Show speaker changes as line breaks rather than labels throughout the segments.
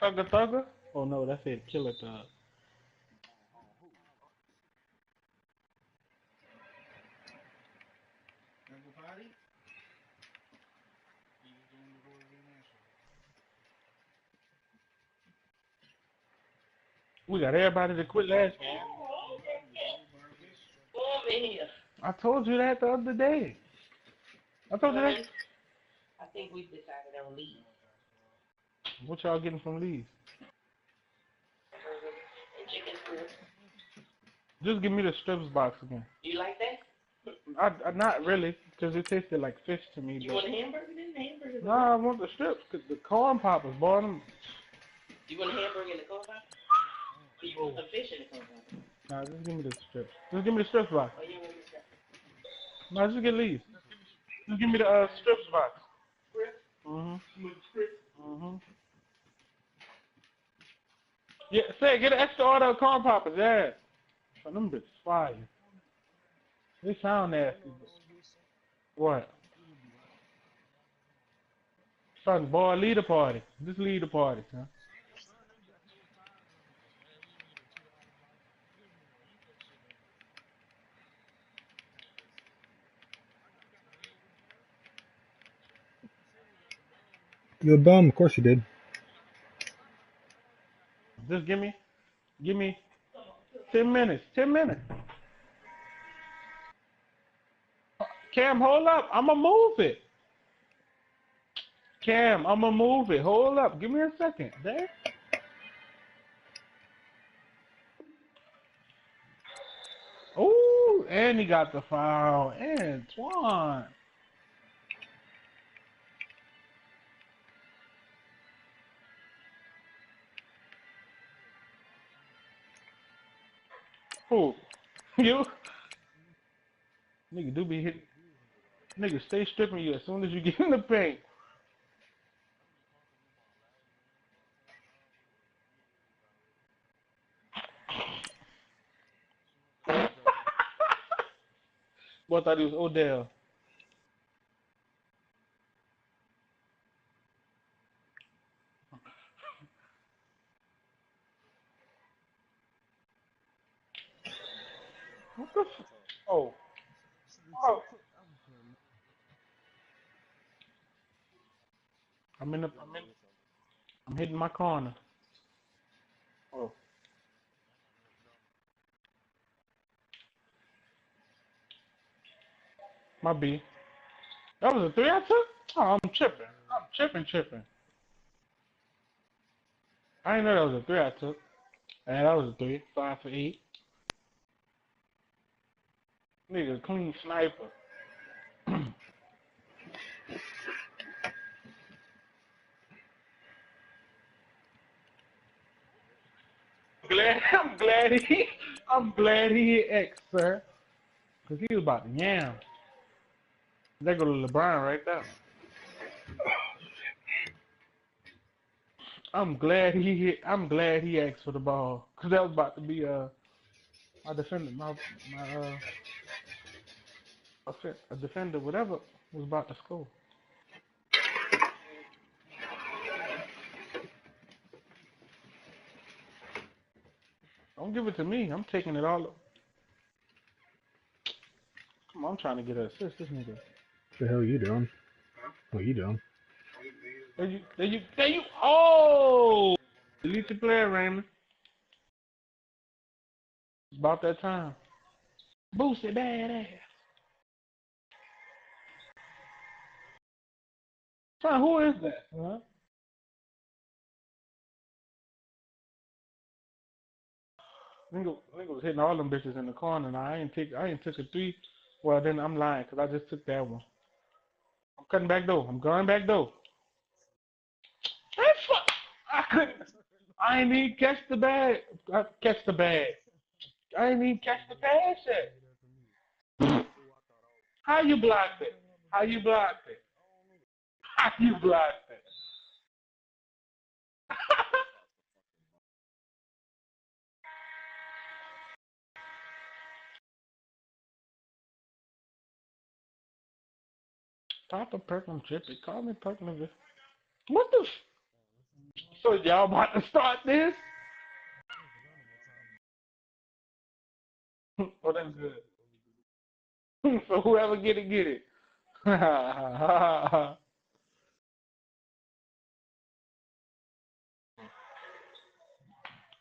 Thugger Thugger? Oh no, that's it. Killer Thug. We got everybody to quit last game. I told you that the other day. I told you that.
I think we decided on leave.
What y'all getting from Lee's?
And chicken strips.
Just give me the strips box again.
You like that?
I not really, because it tasted like fish to me.
You want a hamburger then? Hamburger?
Nah, I want the strips, cause the corn poppers, boy. Them...
You want a hamburger in the corn pop? Or you want some fish in the corn pop?
Nah, just give me the strips. Just give me the strips box.
Oh, you want the strips?
Nah, just get Lee's. Just give me the strips box.
Strips?
Yeah, say, get an extra order of corn poppers, yeah. Oh, them bitches fire. They sound nasty. What? Son, boy, lead the party. Just lead the party, huh?
You're a bum. Of course you did.
Just give me 10 minutes. 10 minutes. Cam, hold up. I'ma move it. Cam, I'ma move it. Hold up. Give me a second. There. Ooh, and he got the foul. Antoine. Who? You? Nigga do be hitting. Nigga stay stripping you as soon as you get in the paint. Boy, I thought he was Odell. What the f? Oh. Oh. I'm hitting my corner. Oh. My B. That was a three I took? Oh, I'm tripping. I'm tripping. I didn't know that was a three I took. And that was a three. 5 for 8. Nigga, clean sniper. I'm glad he hit X, sir. Cause he was about to yam. There go to LeBron right there. I'm glad he asked for the ball. Cause that was about to be my defender, a defender, whatever was about to score. Don't give it to me. I'm taking it all. Come on, I'm trying to get an assist. This nigga.
What the hell are you doing? What are you doing?
There you. Oh! Delete the player, Raymond. It's about that time. Boosted badass. Son, who is that? Huh? Nigga was hitting all them bitches in the corner, and I ain't took a three. Well, then I'm lying, cause I just took that one. I'm cutting back though. I'm going back though. Hey, fuck! I couldn't. I ain't even catch the bag. Catch the bag. I ain't even catch the pass yet. How you blocked it? How you blocked it? How you blocked it? Papa Perkins Jippy. Call me Perkins. What the? So y'all about to start this? Oh, that's good. So whoever get it, get it.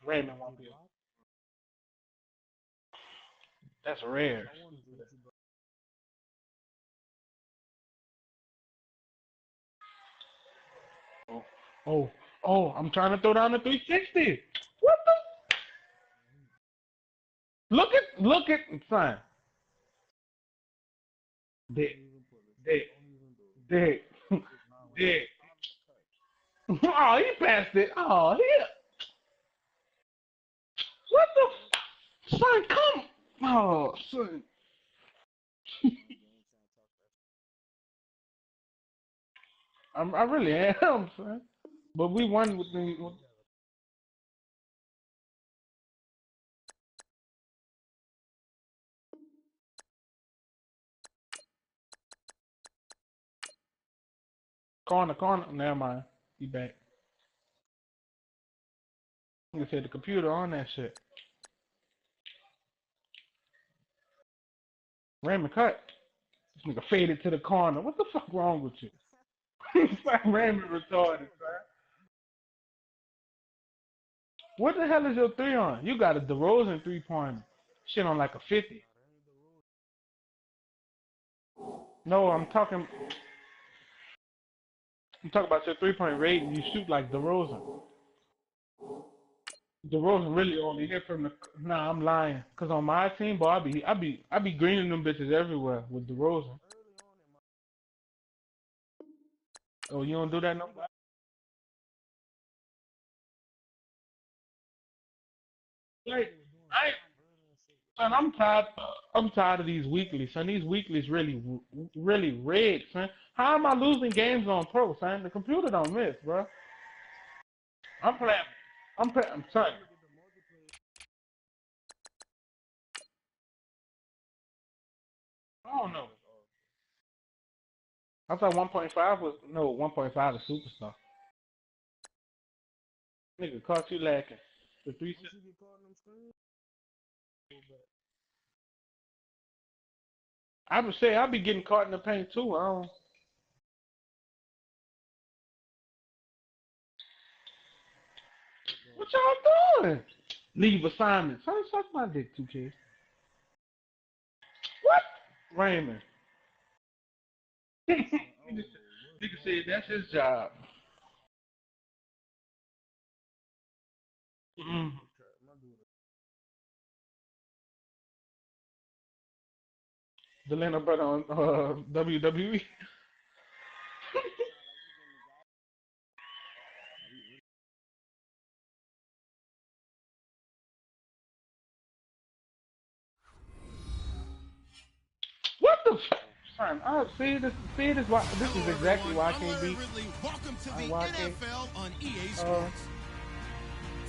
Raymond won't be. That's rare. Oh, oh, oh! I'm trying to throw down the 360. What the? Look at, son. Dick, dick, dick, dick. Oh, he passed it. Oh, yeah. What the? Son, come. Oh, son. I really am, son. But we won with the corner, corner. Never mind. He back. You said the computer on that shit. Raymond cut. This nigga faded to the corner. What the fuck wrong with you? It's like Raymond retarded, son. What the hell is your 3 on? You got a DeRozan 3-pointer. Shit on like a 50. No, I'm talking about your 3-point rate and you shoot like DeRozan. DeRozan really only hit from the. Nah, I'm lying. Cause on my team, boy, I be greening them bitches everywhere with DeRozan. Oh, you don't do that no more? Like, son, I'm tired of these weeklies, son. These weeklies really rigged, son. How am I losing games on pro, son? The computer don't miss, bro. I'm playing. I'm son. I don't know. I thought 1.5 was no 1.5 is superstar. Nigga caught you lacking. The three. I would say I be getting caught in the paint too. I don't. What y'all doing? Leave assignments. Son, suck my dick, 2K. What? Raymond. Nigga said that's his job. Mm. Delana brother on WWE. What the? Son, I see this. Why this is exactly why I can't be.
Welcome to the
Why I can't.
NFL on EA Sports.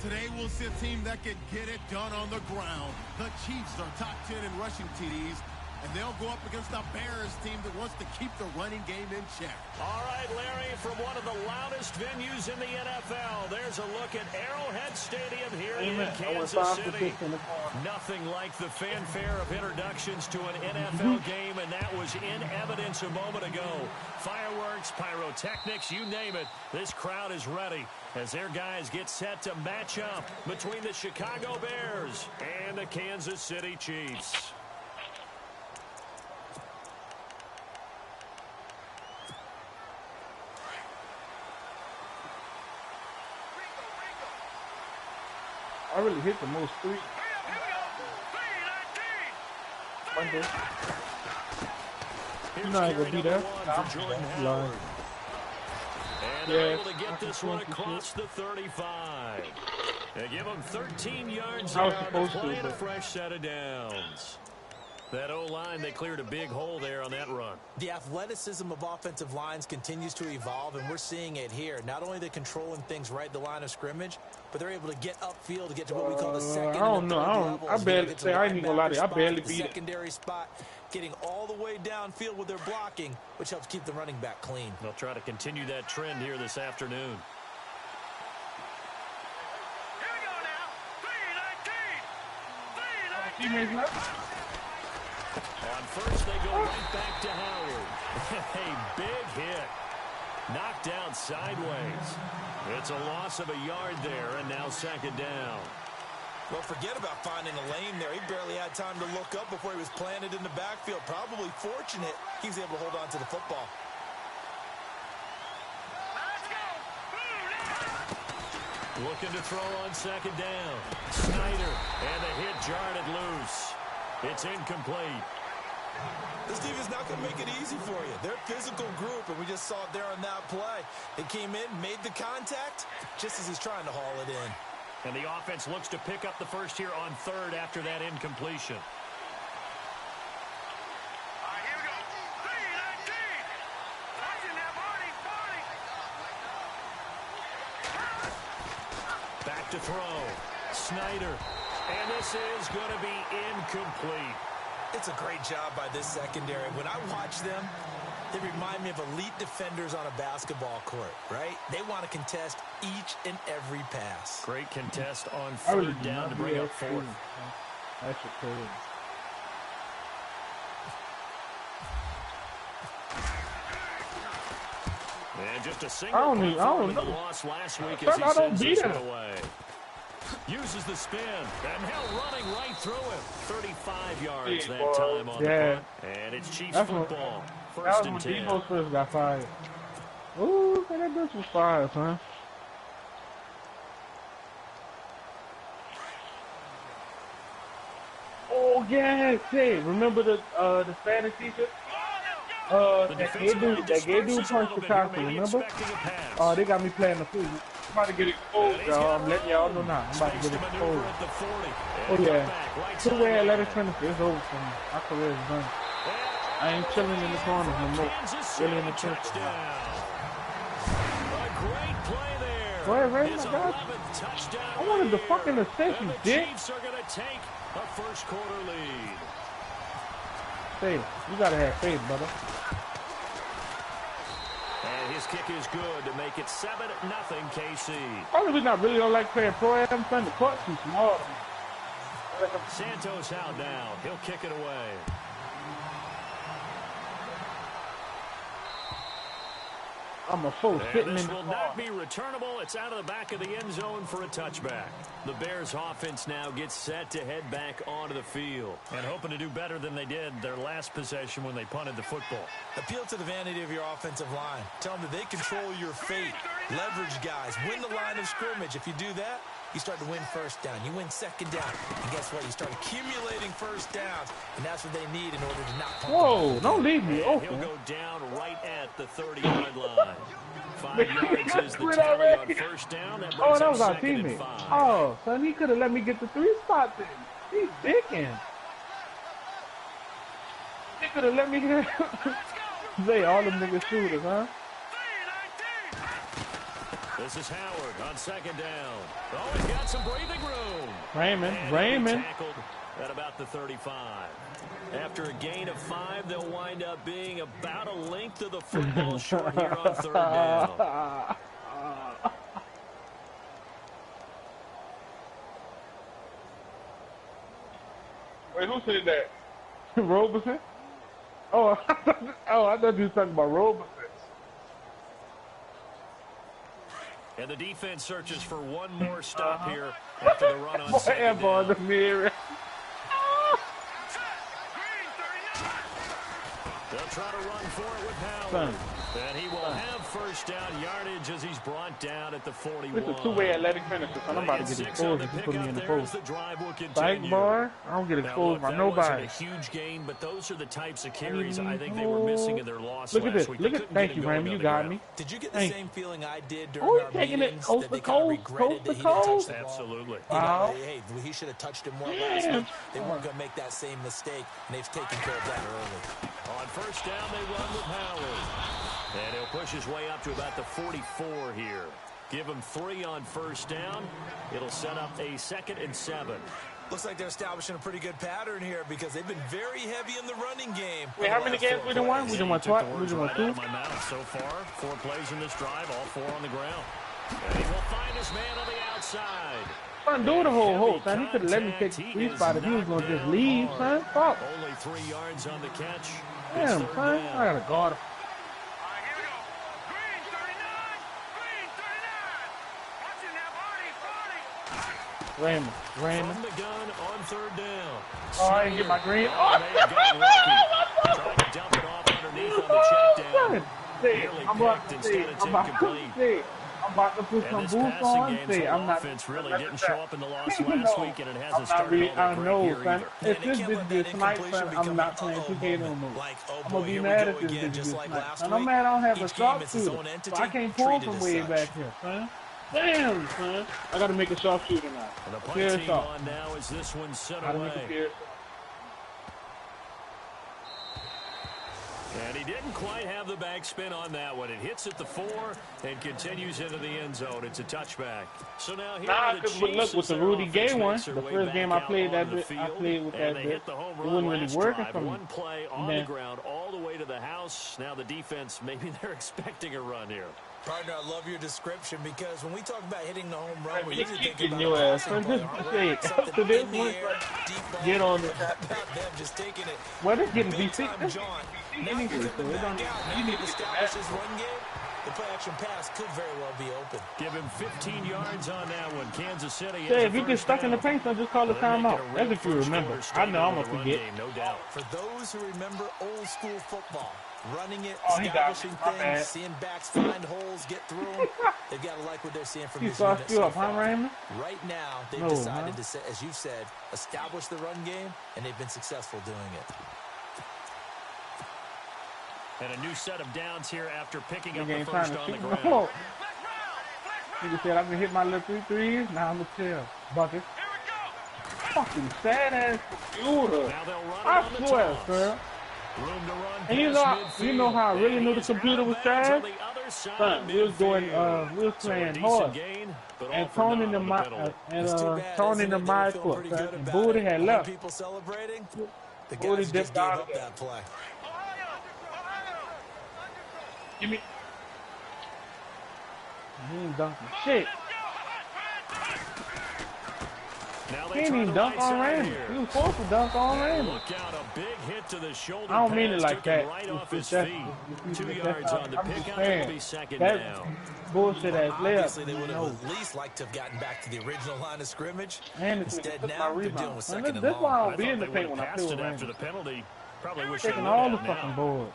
Today we'll see a team that can get it done on the ground. The Chiefs are top 10 in rushing TDs, and they'll go up against the Bears team that wants to keep the running game in check.
All right, Larry, from one of the loudest venues in the NFL, there's a look at Arrowhead Stadium here in Kansas City. Nothing like the fanfare of introductions to an NFL game, and that was in evidence a moment ago. Fireworks, pyrotechnics, you name it. This crowd is ready as their guys get set to match up between the Chicago Bears and the Kansas City Chiefs.
I really hit the most three. Monday. You're not gonna be there. I'm lying.
And they're able to get this one across the 35. They give them 13 yards there to play in a fresh set of downs. That O-line, they cleared a big hole there on that run.
The athleticism of offensive lines continues to evolve, and we're seeing it here. Not only are they controlling things right at the line of scrimmage, but they're able to get upfield to get to what we call the second and third level.
I barely say, I ain't even gonna lie to you. I barely beat it.
Secondary spot, getting all the way downfield with their blocking, which helps keep the running back clean.
They'll try to continue that trend here this afternoon.
teammates left.
On first, they go right back to Howard. A big hit. Knocked down sideways. It's a loss of a yard there, and now second down.
Well, forget about finding a lane there. He barely had time to look up before he was planted in the backfield. Probably fortunate he was able to hold on to the football.
Looking to throw on second down. Snyder, and the hit jarred it loose. It's incomplete.
This team is not going to make it easy for you. They're a physical group, and we just saw it there on that play. They came in, made the contact, just as he's trying to haul it in.
And the offense looks to pick up the first here on third after that incompletion.
Here we go. 3-19. Watching that body.
Back to throw. Snyder. And this is going to be incomplete.
It's a great job by this secondary. When I watch them, they remind me of elite defenders on a basketball court, right? They want to contest each and every pass.
Great contest on third down to bring up fourth.
That's crazy.
And just a single the loss last week as he sends this one away. Uses the spin, and now running right through it. 35 yards that time on the punt. And it's Chiefs football. First and 10.
Debo's first got fired. Ooh, that bitch was fired, son. Oh, yes. Hey, remember the Spanish teacher? That gay dude punched the tackle, remember? Oh, they got me playing the fool. I'm about to get exposed, y'all. I'm letting y'all know now. I'm about to get exposed. Oh, yeah. Two-way athletic finish. It's over for me. My career is done. I ain't chilling in the corners no more. Really in the trenches.
A great play there.
Go ahead, Ray, my God. I wanted the fucking assist, you dick.
Chiefs are going to take a first quarter lead.
Faith. You gotta have faith, brother.
And his kick is good to make it 7-0 KC.
Probably we not really don't like playing pro am. Playing the court too small.
Santos out now. He'll kick it away.
I'm a fool sitting in the
will not be returnable. It's out of the back of the end zone for a touchback. The Bears offense now gets set to head back onto the field and hoping to do better than they did their last possession when they punted the football.
Appeal to the vanity of your offensive line. Tell them that they control your fate. Leverage guys. Win the line of scrimmage. If you do that, you start to win first down. You win second down. And guess what? You start accumulating first downs. And that's what they need in order to not pump.
Whoa, don't leave me open.
He'll go down right at the 30-yard line. 5 yards is the tally on first down. That brings
that was our
second and
teammate.
5.
Oh, son, he could have let me get the 3 spot then. He's dicking. He could have let me get Say all them niggas shooters, huh?
This is Howard on second down. Oh, he's got some breathing room.
Raymond.
Tackled at about the 35. After a gain of 5, they'll wind up being about a length of the football short here on third down.
Wait, who said that? Roberson? Oh, I thought you were talking about Roberson.
And the defense searches for one more stop here after the run on second down.
The mirror.
They'll try to run for it with Howard. And he will have first down yardage as he's brought down at the 41.
It's a two-way athletic finisher, so I'm about to get exposed if you put me in the post. Psych bar, I don't get exposed by nobody.
That wasn't a huge gain, but those are the types of carries I think they were missing in their loss last week.
Look at this. Thank you, Raymond. You got me.
Did you get the same feeling I did during our meetings that they kind of regretted that he didn't touch the ball?
Absolutely.
Hey, he should have touched him more last week. They weren't going to make that same mistake, and they've taken care of that early.
On first down, they run with Howard. And he'll push his way up to about the 44 here. Give him 3 on first down. It'll set up a 2nd and 7.
Looks like they're establishing a pretty good pattern here because they've been very heavy in the running game.
Wait, how many games we done won? We done won twice. We done won 2.
So far, 4 plays in this drive, all 4 on the ground. And he will find his man on the outside.
Son, do the whole hole, son. He could have let me take the free spot if he was going to just leave, son. Fuck.
Only 3 yards on the catch.
Damn, son. I got to guard him. Raymond.
From the gun on 3rd down.
Oh, I didn't get my green. Oh,
Trying to dump it off underneath on the check down.
I'm about to put some boots on. I'm not.
Offense really didn't show up in the loss last week, and it hasn't started all that great here either.
If this bitch is snipe, son, I'm not playing 2K no more. I'm gonna be mad if this bitch is snipe. And I'm mad I don't have a sharpshooter, so I can't pull from way back here, son. Damn, son. I gotta make a sharpshooter now.
And the punt team on now as this one's sent away. And he didn't quite have the backspin on that one. It hits at the 4 and continues into the end zone. It's a touchback. So now here are the Chiefs.
Look, with the Rudy Gay one, the first game I played with that bit, it wasn't really working for me.
One play on the ground all the way to the house. Now the defense, maybe they're expecting a run here.
Partner, I love your description because when we talk about hitting the home run, we usually think about
your ass. To this one, get on it.
Just taking it.
Well, they're getting beat.
You need to establish his run game. The play action pass could very well be open.
Give him 15 yards on that one. Kansas City.
Say, if you get stuck in the paint, so just call the timeout. That's if you remember. I know I'm going to forget.
No doubt.
For those who remember old school football, running it,
establishing
things, seeing backs find holes, get through them, they've got to like what they're seeing from this
unit
so
you up,
far.
huh, Raymond?
Right now, they've decided to, as you said, establish the run game, and they've been successful doing it.
And a new set of downs here after picking up the first on the ground.
Nigga said I can hit my little 3 3s. Now I'm going to chill. Bucket. Fucking sad ass computer. I swear, sir. And you know how I really knew the computer was trash? Son, we was playing horse. And Tony and my foot, and Booty had left.
People celebrating. The
Booty
guys just
dipped
gave
out
up
of
that play.
Give me. He ain't dunking shit. He ain't even dunk on Randy. He was supposed to dunk on Randy.
Look out, a big hit to the shoulder.
I don't mean it like that.
Right off his feet. 2 yards on the pickup. It'll be second down.
Bullshit ass left.
Obviously, they would have at least liked to have gotten back to the original line of scrimmage.
And
instead, now they're dealing with second and long.
That's why I don't be in the paint when I play with Randy.
After the penalty, probably wish
taking all the fucking boards.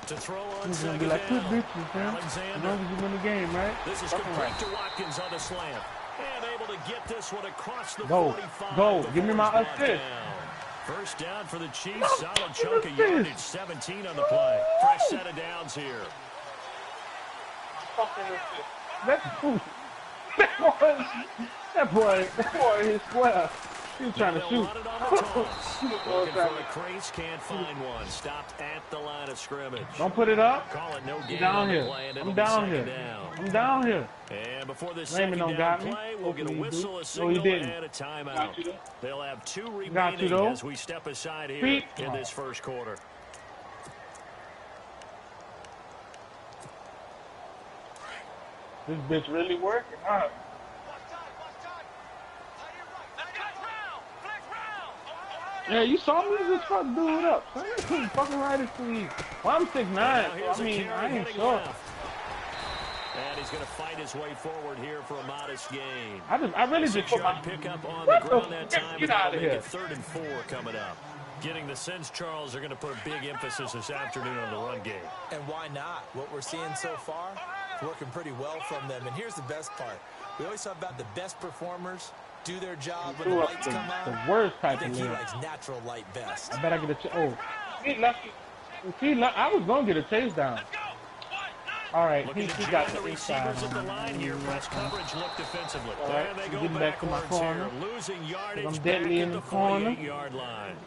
To throw on
he's gonna be like, good bitches, man. As long as you win the game, right?
This is complete to Watkins on the slant. And able to get this one across the 45.
Go. Give me my assist.
First down for the Chiefs. Solid chunk of yardage. 17 on the play. Fresh set of downs here.
That's cool. That boy is square. He was trying to shoot.
Looking for a crease, can't find one. Stopped at the line of scrimmage.
Don't put it up.
Call it no gain
down
on the
here.
play, and
I'm down here. I'm down here.
And before this
Raymond
second
don't
down
got
play,
me.
we'll get a whistle, a signal, and a timeout. They'll have 2 remaining as we step aside here in this first quarter.
This bitch really working, huh? Yeah, you saw me just fuck dude up. So I couldn't fucking ride it for you. Well, I'm 6'9", so I mean, I ain't short.
And he's going to fight his way forward here for a modest gain.
I really just put my
pickup on the ground that time.
Get out of here.
3rd and 4 coming up. Getting the sense, Charles, are going to put a big emphasis this afternoon on the run game.
And why not? What we're seeing so far, working pretty well from them. And here's the best part. We always talk about the best performers do their job when the lights come out.
The worst type
I think
of
he
light.
likes natural light best.
I bet I get a I was going to get a chase down. All right, he got the
receivers at the line here. Press coverage look defensively.
All right,
there they go
getting back to my corner.
Losing yardage.
I'm deadly in the corner.
48-yard line.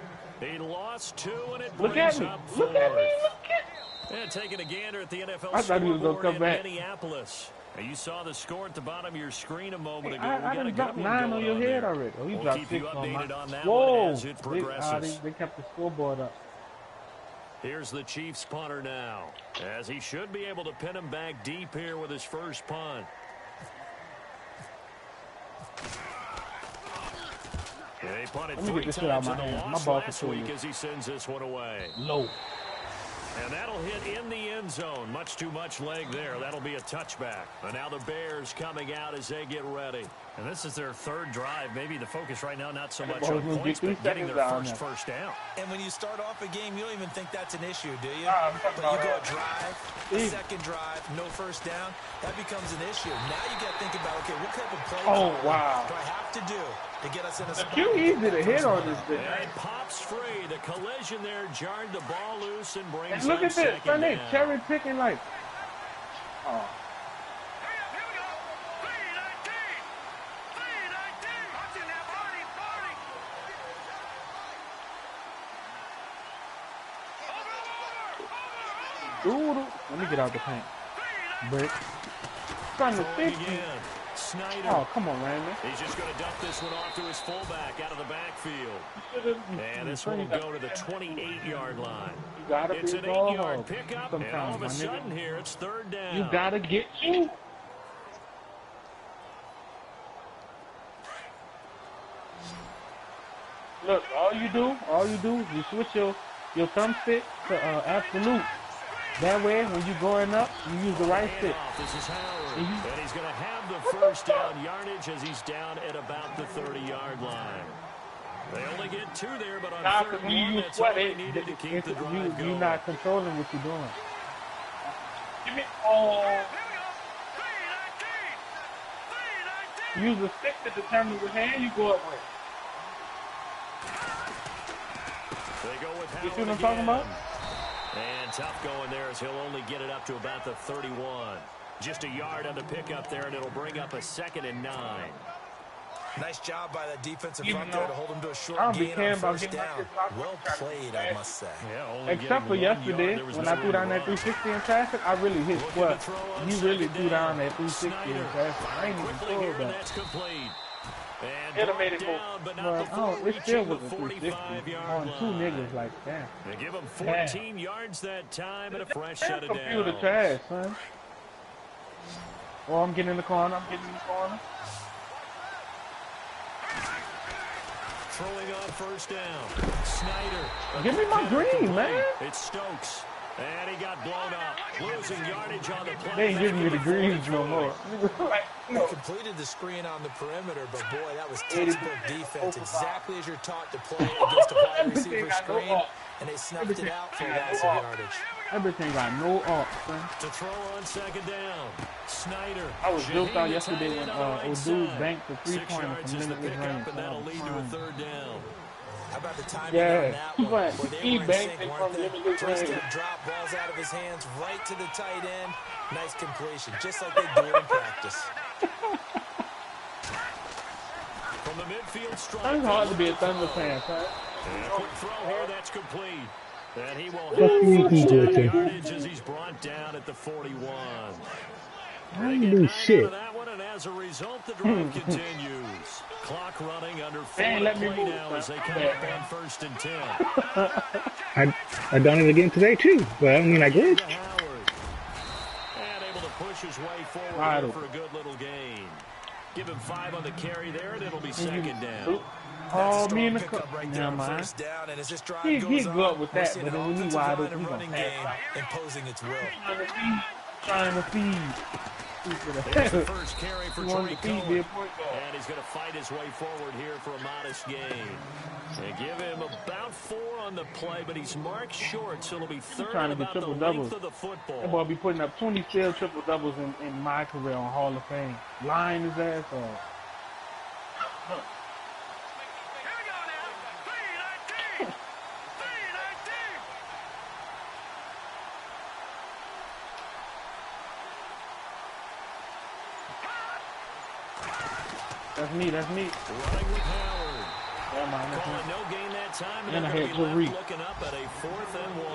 They lost 2, and it
look
brings
at me.
up 4.
Look at me. Look at me.
And taking a gander at the NFL
I thought he was gonna come back.
Minneapolis. Now you saw the score at the bottom of your screen a moment ago.
I done dropped 9 on your head already. Oh, you dropped 6 on mine.
on that
Whoa.
one as it progresses.
They kept the scoreboard up.
Here's the Chiefs punter now, as he should be able to pin him back deep here with his first punt. They punted 3 times in the loss last week as he sends this one away.
Low.
And that'll hit in the end zone. Much too much leg there. That'll be a touchback. And now the Bears coming out as they get ready.
And this is their third drive. Maybe the focus right now not so much on points, but getting their first down.
And when you start off a game, you don't even think that's an issue, do you? But you go a drive, a second drive, no first down, that becomes an issue. Now you got to think about, okay, what type of play do I have to do to get us in a spot?
Too easy to hit on this thing.
And it pops free. The collision there jarred the ball loose and brings
and look at this. Son, they cherry picking like. Oh. Doodle. Let me get out the paint. Brick. Trying to 50.
Snyder.
Oh, come on, Raymond.
He's just going to dump this one off to his fullback out of the backfield. And this one will go to the 28-yard line. It's an 8-yard pickup, and all of a sudden here, it's third down.
You got to get you. Look, all you do is you switch your thumbstick to absolute. That way, when you're going up, you use the right stick.
This is Howard, and he's going to have the first down yardage as he's down at about the 30-yard line. They only get 2 there, but on third down, that's all they needed to keep the drive going.
You're not controlling what you're doing. Give me use the stick to determine what hand you go up with.
They go with Howard.
You see what I'm talking about?
And tough going there as he'll only get it up to about the 31. Just a yard on the pickup there, and it'll bring up a 2nd and 9.
Nice job by the defensive front there to hold him to a short gain on first down. Well played, I must say.
Except for yesterday, when I threw down that 360 in traffic, I really hit square. He really threw down that 360 in traffic. I ain't even sure that. It made it go. It still was a 360 on 2 niggas like that.
They give him 14 yards that time and a fresh shut it down.
Computer trash, son. Oh, I'm getting in the corner.
Throwing on first down. Snyder.
Give me my green, man.
It's Stokes. And he got blown up. Losing yardage on the play.
They ain't giving me the greens no more.
He completed the screen on the perimeter, but boy, that was textbook defense. Exactly as you're taught to play against a wide receiver screen, and they snuffed it out for loss of yardage.
Everything got no off, son.
To throw on second down. Snyder.
I was built out yesterday when O'Doul banked the 3-pointer from limitless range.
And that'll lead to a third down.
How about the timing on that one? Where
he
they were in
banked
sync,
it from limitless range.
Three-step drop, balls out of his hands, right to the tight end. Nice completion, just like they do in practice.
From the midfield strike.
It's hard to be a Thunder fan, son.
And a quick throw here, that's complete. And he will have yardage as he's brought down at the 41.
I didn't do shit.
That one, and as a result, the drive continues. Clock running under 4 play now as they come up on 1st and 10.
I done it again today too, but I don't mean I did.
And able to push his way forward for a good little gain. Give him 5 on the carry there, and it'll be second down.
Oh, me and the
right there on first down, and as this drive
he's
goes
good
on,
with that, but then when he wide open, he's
running game imposing its will.
Trying to feed.
There's the first carry for Trey Cohen, and he's going to fight his way forward here for a modest gain. They give him about 4 on the play, but he's marked short, so it'll be third and about the length of the football.
That boy be putting up 20 field triple-doubles in my career on Hall of Fame. Lying his ass off. That's me.
Running with Howard.
Yeah, man.
Calling no gain that time,
and
they're going to be looking up at a 4th and 1.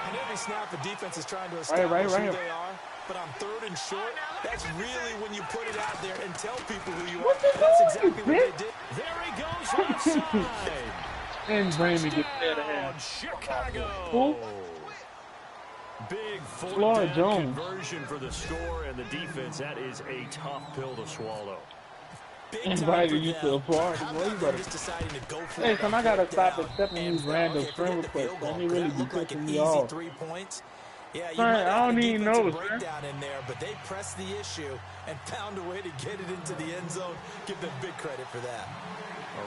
And every snap, the defense is trying to establish who they are. But on 3rd and short, that's really when you put it out there and tell people who you are. That's exactly what they did.
There he goes outside.
And Brady gets there to have.
Chicago.
Who?
Big
Floyd
fourth down
Jones.
conversion for the score and the defense. That is a tough pill to swallow.
Invited you to a party. Well, you better. Hey, son, I gotta stop accepting these random friend requests. Man, they really be pissing me off.
3 points. Yeah, you
Son,
might
I
have
don't
a
even know,
defensive
son.
breakdown in there, but they pressed the issue and found a way to get it into the end zone. Give them big credit for that.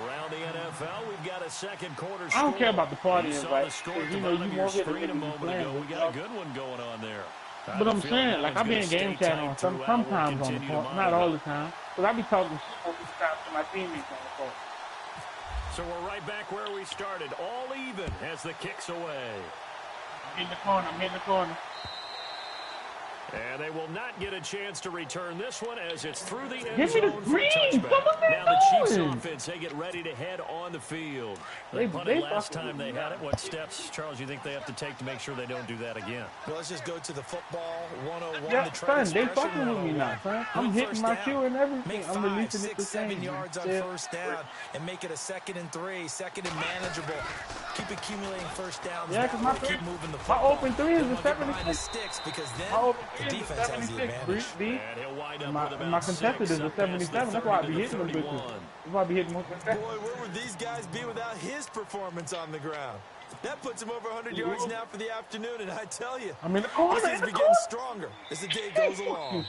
Around the NFL, we've got a second quarter.
I don't care about the party
You saw
invite.
the score at
You
the
know,
bottom
you
of your
won't get
screen
to
a moment ago. We got a good one going on there.
But I'm saying, like, I be in game chat on sometimes on the phone, not all the time. Because I be talking shit on these times to my teammates on the phone.
So we're right back where we started, all even as the kick's away.
I'm in the corner, I'm in the corner.
And they will not get a chance to return this one as it's through the end
Give me the
zone for
green!
a touchback.
What was
Now
they
the Chiefs
doing?
offense, they get ready to head on the field.
They
punted last
fucking
time they had it. What steps, Charles, you think they have to take to make sure they don't do that again?
Well, let's just go to the football 101.
Yeah,
the trade
son, they
expression
fucking with me now, son. I'm hitting my cue and everything.
Make
I'm
5,
releasing it
6,
the
7
same.
yards on
Yeah.
first down and make it a 2nd and 3, 2nd and manageable. Keep accumulating first downs.
Yeah, because my,
keep moving the
my
football.
open three is a
Behind the
76.
sticks because then
My open
the
three is a
defense has the
76.
advantage.
B.
And he'll wind up
And my,
with
and my
about
contested
6
is a
up past the
77. That's why I
30
be
to
hitting them
31.
bitches. That's why I be hitting them contested.
Boy, where would these guys be without his performance on the ground? That puts him over 100 yards now for the afternoon, and I tell you,
I'm in the corner.
this is getting stronger as the day goes along.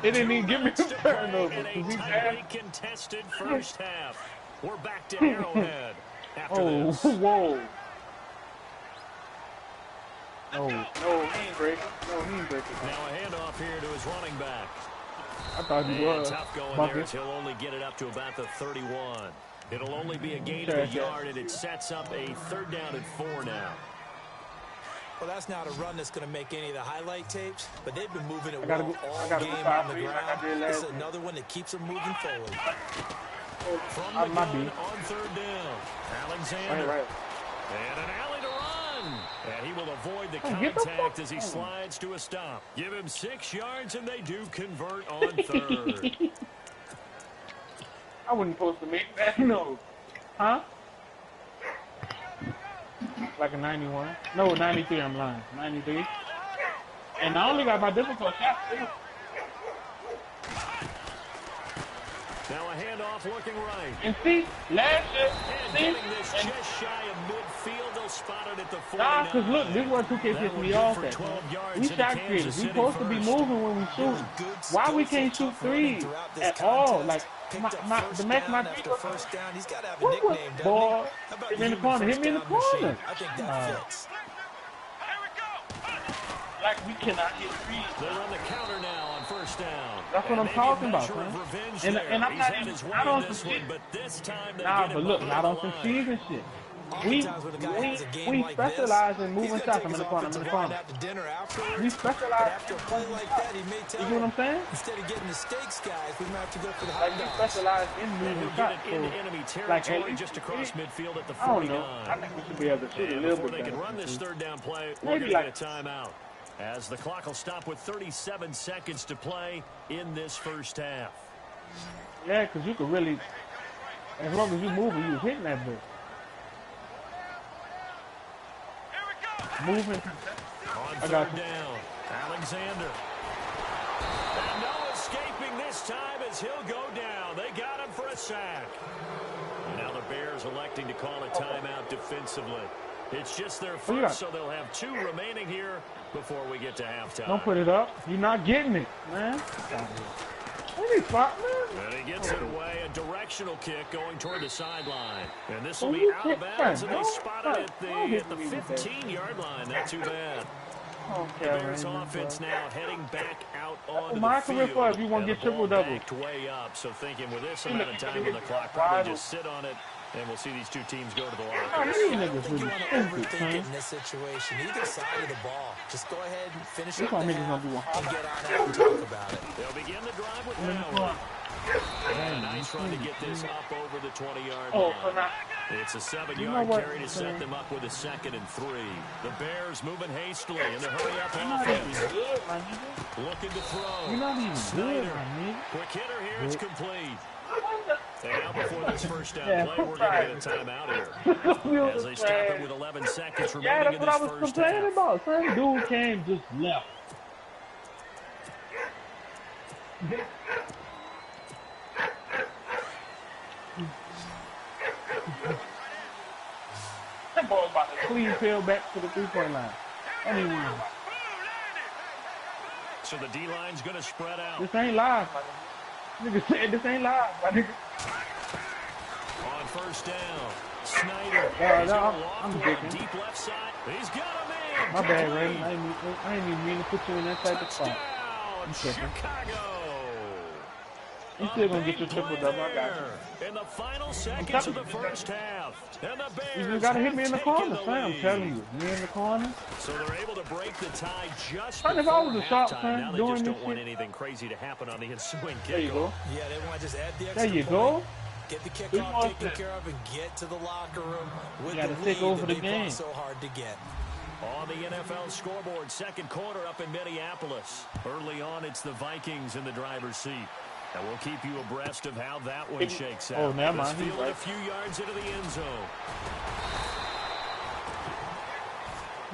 It didn't even give me the turnover.
In a
He's
tightly contested first half. We're back to Arrowhead after
Oh,
this.
whoa. No, he ain't breaking. No, he ain't breaking.
Now a handoff here to his running back.
I thought he
And
was.
tough going there as he'll only get it up to about the 31. It'll only be a gain of a yard, and it sets up a 3rd down and 4 now.
Well, that's not a run that's going to make any of the highlight tapes, but they've been moving it
gotta
well
go-
all
I gotta
game
go
on the
5-3 like I
ground.
did last
This is
week.
another one that keeps them moving forward.
From
I
the
might
gun
be.
on 3rd down. Alexander.
Right.
And an alley to run. And he will avoid the
Oh, get the
contact
fuck
as he
on.
slides to a stop. Give him 6 yards, and they do convert on 3rd.
I wasn't supposed to make that. No. Huh? Like a 91? No, 93, I'm lying. 93. And I only got my difficult shot, too.
Now a handoff looking right.
And see, last year,
And
see,
getting this just shy of midfield. They'll spot it at the 49.
nah, because look, this is what 2K
That
pissed
would
me
do
off
for
at.
12 yards
We
into
shot
Kansas
creators. We
City
supposed to be
first.
moving when we shoot.
Good,
Why we
skillful,
can't shoot
tough running
threes
throughout this
at all?
contest.
Like,
Picked
my,
up
my,
first
the max
down
my
after
people.
first down. He's got to have a
What was,
nickname, doesn't
boy?
he? How about
Hit me in the
human
corner. Hit
first
me in the
down machine?
corner.
I think that fits.
Like, we cannot hit threes.
They run the counter now on 1st down.
That's what I'm
maybe
talking
a
about,
measure
man.
of revenge
And
there.
I'm
He's
not
had
even,
his way
not
in
on
this
some
one,
shit.
but this time they
Nah,
get
but
him
look,
behind
not
the
on some
line.
season shit.
Oftentimes when a guy has a game
We
like
specialize
this,
in moving
he's
shots.
gonna
I'm in
take
the
his
corner. I'm in the
offensive
corner.
line out to dinner afterwards.
We
But
specialize
after a
in
play
moving
like
shots.
that, he may tell
You get what I'm saying?
instead of getting the steaks, guys, we might have to go for the hot
Like, we
dogs.
specialize in
And
moving
he'll get
shots.
it into
So,
enemy
like,
territory
at
just
least,
across midfield at the
I don't
49.
know. I think we should be able to shoot a
And
little
before
bit
they can
better.
run this 3rd down play, we're
Maybe
going to
like-
get a timeout. As the clock will stop with 37 seconds to play in this first half.
Yeah, because you could really, as long as you moving, you was hitting that bitch. Moving.
On
I got
3rd
you.
down, Alexander. And no escaping this time as he'll go down. They got him for a sack. And now the Bears electing to call a timeout defensively. It's just their
you got?
first, so they'll have 2 remaining here before we get to halftime.
Don't put it up. You're not getting it, man. What is fuck, man?
And he gets it away, a directional kick going toward the sideline. And this will
Oh,
be
you
out of
kick,
bounds, and
man.
they spot it at
Don't hit
the
me with that.
15-yard line. Not too bad.
Okay,
The Bears offense now heading back out onto
my
the
career
field.
for if you want to
And
get
the ball
triple-double.
backed way up, so thinking with this
Look,
amount of
look,
time
look,
on the clock,
look,
probably
wide
just sit on it, and we'll see these 2 teams go to the
Oh,
locker.
these
I
niggas
don't think you
really
want to
stupid,
overthink
man.
it in this situation. Either side of the ball. Just go ahead and finish
This
up
one
the
niggas
half
gonna do one.
and get on out and talk about it.
They'll begin the drive with
I'm in the
Howard.
corner.
And a nice run to get this up over the 20-yard
Oh,
line.
so now,
It's a 7-yard carry to set them up with a 2nd and 3. The Bears moving hastily in the hurry-up offense. Looking to throw.
You're not even
Snyder.
good, my nigga.
Quick hitter here. It's complete. And now before this first down play, we're going to get a timeout here. As they stop it with 11 seconds remaining in this first half.
Yeah, that's what I was complaining about, son. Dude came, just left. That boy about to clean tail back to the 3-point line. Anyway.
So the D-line's going to spread out.
This ain't live, my nigga. Nigga said this ain't live, my nigga.
On first down, Snyder.
I'm joking.
Deep left side. He's got a man.
My bad, Raymond. I ain't even mean to put you in that type of spot. I'm
Chicago.
You still gonna get your triple double. I got you.
In the final seconds of the first half. And the Bears
you just gotta hit me in the corner, son. I'm telling you. Me in the corner.
So they're able to break the tie just
before
before
I was a shot,
halftime.
son,
Now they just don't want anything crazy to happen on the ensuing kickoff.
There you go.
Yeah, they want to just add the extra
There you
point,
go.
get the kickoff taken care of, and get to the locker room with
you
the
gotta
lead
take over
that
the
they
game.
fought so hard to get.
On the NFL scoreboard, second quarter up in Minneapolis. Early on, it's the Vikings in the driver's seat. And we'll keep you abreast of how that one shakes out.
Oh, never mind.
He's a few yards into the end zone.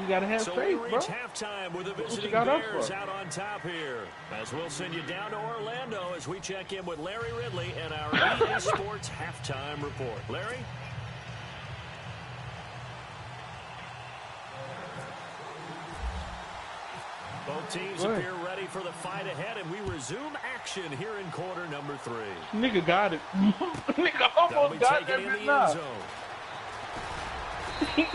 You gotta have
so
faith,
we
bro.
reach halftime with the visiting
got us
Bears
for?
out on top here. As we'll send you down to Orlando as we check in with Larry Ridley and our EA Sports halftime report. Larry? Both teams appear ready for the fight ahead, and we resume action here in quarter number 3.
Nigga got it. Nigga almost got that bitch now.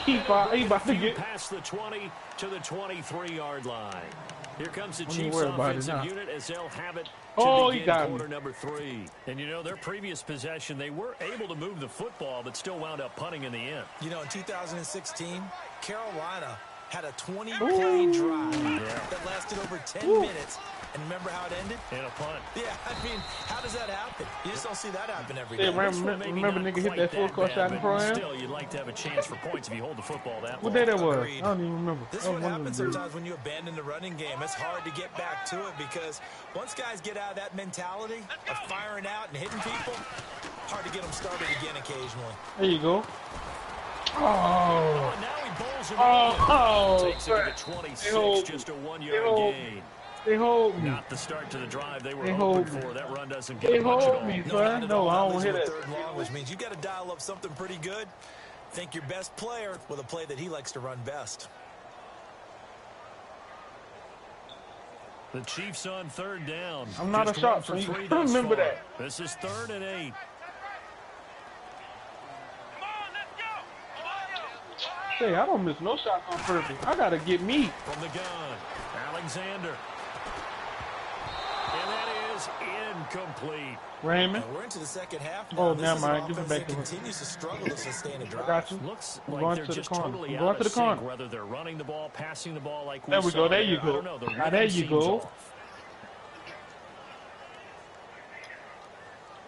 He about to get
past the 20 to the 23-yard line. Here comes the
Don't
Chiefs
worry about it
offensive
now.
unit as they'll have it to
Oh, he
begin
got
quarter
me.
number 3. And you know, their previous possession, they were able to move the football, but still wound up punting in the end.
You know, in 2016, Carolina had a 20-play drive that lasted over 10 minutes. And remember how it ended?
In a punt.
Yeah, I mean, how does that happen? You just don't see that happen every day.
Remember nigga hit that full court shot in pro am?
Still, you'd like to have a chance for points if you hold the football that
What
long.
day that was?
Agreed.
I don't even remember.
This is what happens sometimes when you abandon the running game. It's hard to get back to it because once guys get out of that mentality of firing out and hitting people, hard to get them started again occasionally.
There you go. Oh.
Now he bowls him takes it to the 26, just a 1-yard gain.
They hold me.
Not the start to the drive they were
They
hoping
hold me.
for. That run doesn't get
They
much at all.
hold me, son. No, I don't hit it.
Third and long, which means you got to dial up something pretty good. Think your best player with a play that he likes to run best.
The Chiefs on third down.
I'm not
Just
a shot,
one for
so you
three
gotta
thus
remember
far.
that.
This is 3rd and 8.
Hey, I don't miss no shots on purpose. I gotta get me.
From the gun, Alexander. And that is incomplete.
Raymond.
We're into the second half now.
Oh,
This
never
is an
mind. Give it
offense
back
that
to me.
continues to struggle to sustain a
I
drive.
got you.
Looks
I'm
like
going
they're
to the
just
corner.
totally
I'm going
out
to
of
the corner.
sync, whether they're running the ball, passing the ball like we
There we
saw
go. There
there.
you
I
go.
don't know. The
Now there
rhythm
you
seems
go.
off.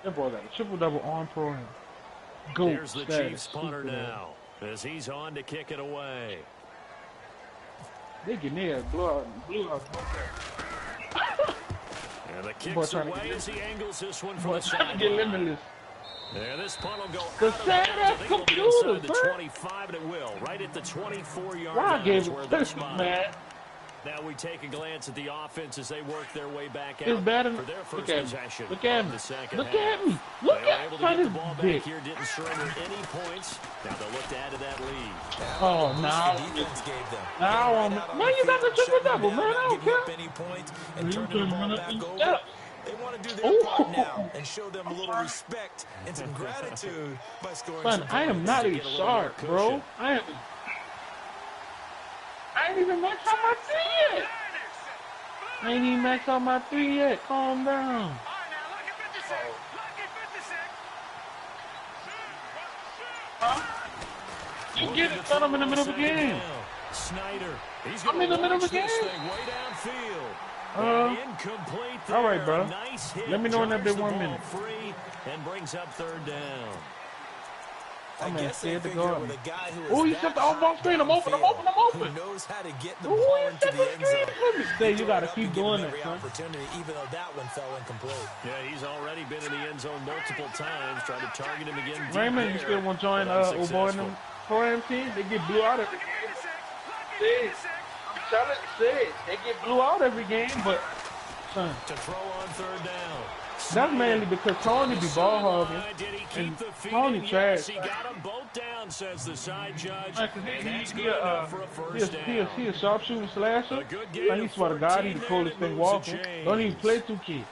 That boy got a triple-double on pro him. Go.
There's the Chiefs punter now as he's on to kick it away.
They getting there. Blew out.
And the kick's away as he angles this one for the
Trying to get
sideline.
limitless.
Yeah, this punt will go
The
out of
sad
bounds.
ass
I think it'll be
computer,
inside the
sir.
25, and it will. Right at the 24-yard
Why I
line
gave
is where
it
they're
to
spotted.
man?
Now we take a glance at the offense as they work their way back out
It's better.
for their first
Look at me.
possession
Look at
of
me.
the second
Look
half.
at me. Look
They were
at
able to
me.
get the ball back
Dick.
here, didn't surrender any points. Now they'll look to add to that lead.
Oh, now.
The defense gave them.
Now I'm. Man, you got the triple-double, man. I don't
Give up
care.
any points and
You
turning the
couldn't
ball
run up
back
these
over.
steps.
They want to do their part now and show them a little respect and some gratitude by scoring
Son,
some
I am
points.
not
To
a
get a little
shark,
more
bro.
cushion.
I ain't even maxed out my 3 yet. I ain't even maxed out my 3 yet. Calm down. Huh? You get it, son. I'm in the middle of the game.
Snyder. He's
I'm in the middle of the game.
Way downfield. Incomplete there.
All right, bro.
Nice hit.
Let me know when that
Drives
been
the
1
ball
minute.
free and brings up third down.
I'm scared to
with
go.
a guy who
Oh, he
is
stepped off ball screen. I'm open.
who knows how to get the ball into the end zone.
Let me say, you gotta keep doing that, son.
Opportunity, even though that one fell incomplete.
Yeah, he's already been in the end zone multiple times, trying to target him again.
Raymond, you still want to join Oboy and them pro-am team? They get blew out every game. I'm telling you, they get blew out every game, but son,
to throw on third down.
That's mainly because Tony be ball hogging, and Tony trash.
He got them both down, says the side judge.
He a sharpshooting slasher. He swear to God, he the coolest thing walking. Don't even play 2K,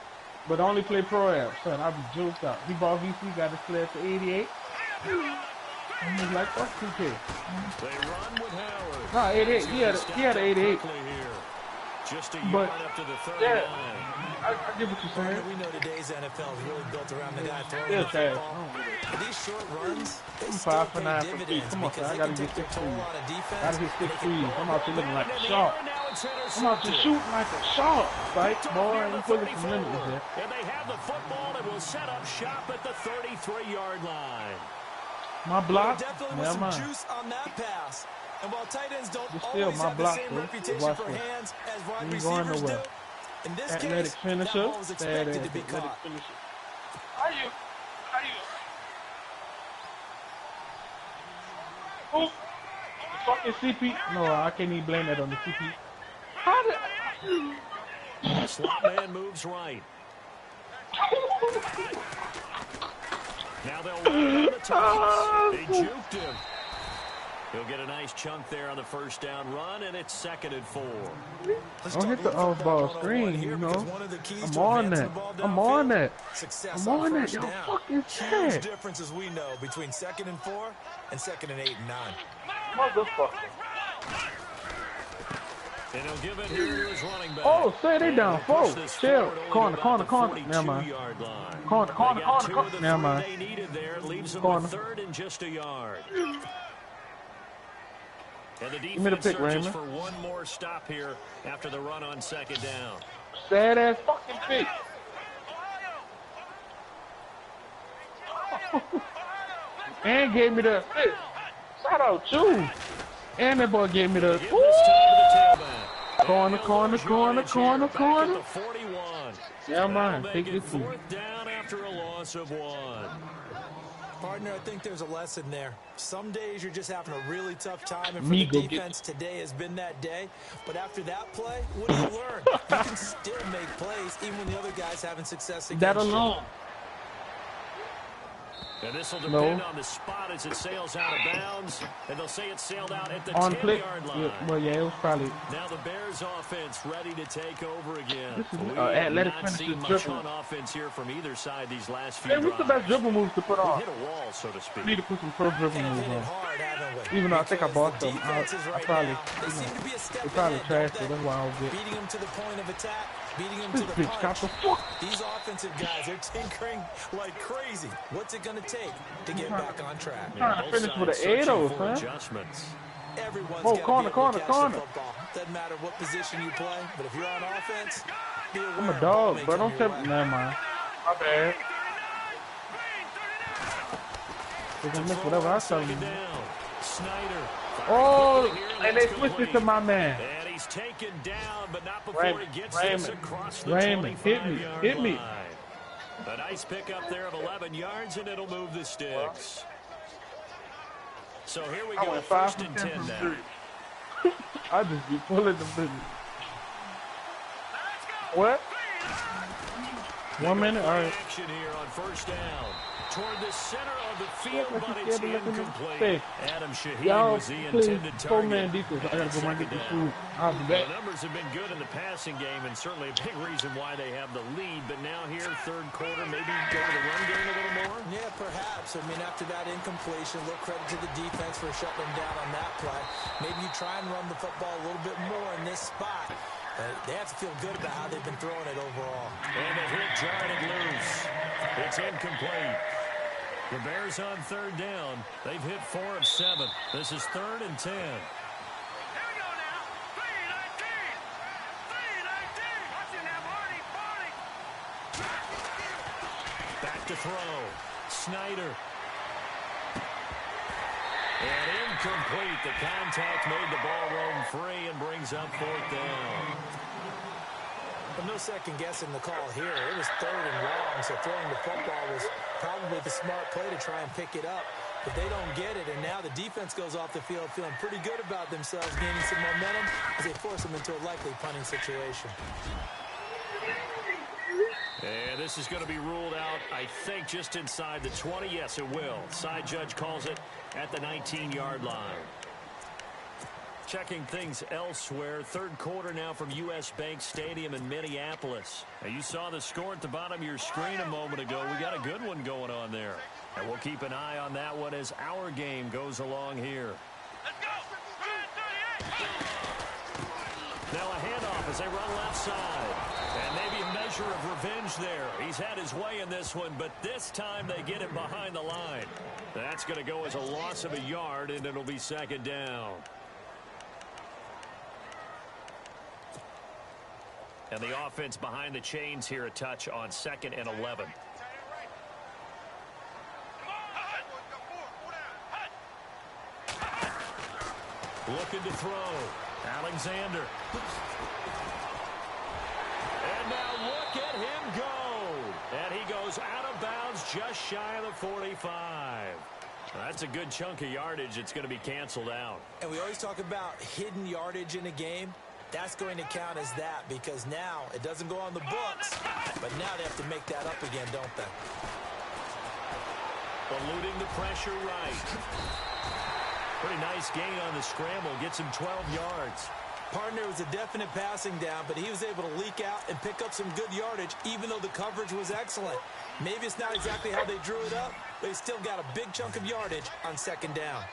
but only play pro-am. Son, I be joked out. He bought VC, got his slash to 88. He's like, fuck 2K.
They run with Howard.
Nah, 88. He had an 88.
Just a yard up to the 39.
I get what you're saying.
We know today's NFL is really built around the guy throwing
the
football. But these short runs, they still
5 for 9
pay
for 3.
dividends
Come on,
because
I
they
gotta
can
get
take
6
their toll
threes.
on a defense.
Gotta hit 6 threes. I'm out here looking like a shark. I'm out here shooting like a shark. Right, boy, I'm putting some limits there.
And they have the football and will set up shop at the 33-yard line.
My block,
definitely was some juice on that pass. And while tight ends don't always have the same reputation for hands as wide receivers do, in this case, that ball was expected to be caught.
How you? Oh, fucking CP. No, I can't even blame that on the CP. How did?
Slot man moves right. Now they'll run on the top. They juked him. He'll get a nice chunk there on the first down run, and it's 2nd and 4.
Don't hit the off-ball screen, you know. I'm on that. I'm on that. Yo, fucking shit.
Huge difference, as we know, between 2nd and 4 and 2nd and 8 and 9.
Motherfucker.
And he'll give it here to his running back.
Oh, say they down 4. Chill. Corner. Never mind. Corner. Never mind.
They needed there, leaves them with 3rd and just a yard. And the defense searches for one more stop here after the run on 2nd down.
Sad ass fucking pick. And gave me the assist. Shout out you. And that boy gave me the corner. Yeah, man. Take it
4th down after a loss of 1.
Partner, I think there's a lesson there. Some days you're just having a really tough time, and for the defense, today has been that day. But after that play, what do you learn? You can still make plays, even when the other guy's having success against
that alone.
And this will depend on the spot as it sails out of bounds. And they'll say it sailed out at the 10-yard line.
Yeah, well, yeah, it was probably.
Now the Bears offense ready to take over again.
This is
athletic finish on offense here from either side these last few drives.
What's the best dribble moves to put on?
Hit a wall, so to speak.
We need to put some pro dribble moves on. Even though I think I bought them, I probably, they probably trashed it. That's why I was
beating them to the point of attack, beating them
this
to the
bitch got
punch.
the fuck.
These offensive guys are tinkering like crazy. What's it going to take to get back on track?
Trying to finish with an 8-0, son.
Adjustments.
Everyone's
corner.
Doesn't matter what position you play, but if you're on offense, be aware
I'm a dog, but don't tell me. Never mind. My bad. They're gonna miss whatever I tell you.
Snyder.
Oh, and they switched it to my man.
And he's taken down, but not before he gets this across the
Raymond, hit me.
A nice pickup there of 11 yards, and it'll move the sticks. So here we go, 1st and 10 now.
I just be pulling the business. What? 1 minute? All right.
Action here on 1st down. Toward the center of the field, but it's incomplete. Adam Shaheen was the intended target.
4-man defense. I gotta go and get this food. I'll be back.
The numbers have been good in the passing game, and certainly a big reason why they have the lead. But now here, 3rd quarter, maybe go to the run game a little more?
Yeah, perhaps. I mean, after that incompletion, a little credit to the defense for shutting them down on that play. Maybe you try and run the football a little bit more in this spot. They have to feel good about how they've been throwing it overall.
And the hit jarred it loose. It's incomplete. The Bears on 3rd down. They've hit 4 of 7. This is 3rd and 10. Back to throw. Snyder. And incomplete. The contact made the ball roam free and brings up 4th down.
Well, no second guessing the call here. It was 3rd and long, so throwing the football was probably the smart play to try and pick it up. But they don't get it, and now the defense goes off the field feeling pretty good about themselves, gaining some momentum as they force them into a likely punting situation.
And this is going to be ruled out, I think, just inside the 20. Yes, it will. Side judge calls it at the 19-yard line. Checking things elsewhere. 3rd quarter now from U.S. Bank Stadium in Minneapolis. Now, you saw the score at the bottom of your screen a moment ago. We got a good one going on there. And we'll keep an eye on that one as our game goes along here.
Let's go!
Now a handoff as they run left side. And maybe a measure of revenge there. He's had his way in this one, but this time they get him behind the line. That's going to go as a loss of a yard, and it'll be 2nd down. And the offense behind the chains here a touch on 2nd and 11. Looking to throw. Alexander. And now look at him go. And he goes out of bounds just shy of the 45. That's a good chunk of yardage. It's going to be canceled out.
And we always talk about hidden yardage in a game. That's going to count as that because now it doesn't go on the books, but now they have to make that up again, don't they?
Eluding the pressure right. Pretty nice gain on the scramble. Gets him 12 yards.
Partner was a definite passing down, but he was able to leak out and pick up some good yardage, even though the coverage was excellent. Maybe it's not exactly how they drew it up, but he still got a big chunk of yardage on 2nd down.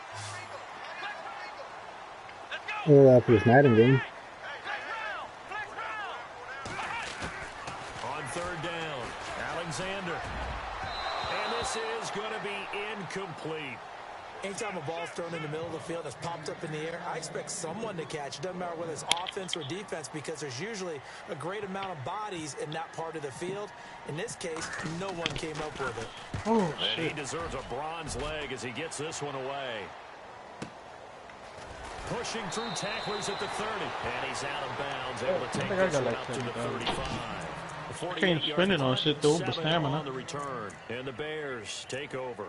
Or for this Madden game.
On 3rd down, Alexander. And this is going to be incomplete.
Anytime a ball's thrown in the middle of the field that's popped up in the air, I expect someone to catch. It doesn't matter whether it's offense or defense because there's usually a great amount of bodies in that part of the field. In this case, no one came up with it.
Oh, and he deserves a bronze leg as he gets this one away. Pushing through tacklers at the 30. And he's out of bounds, able to take this one up to the 35.
I can't spend it on shit though, but stamina.
On the return, and the Bears take over.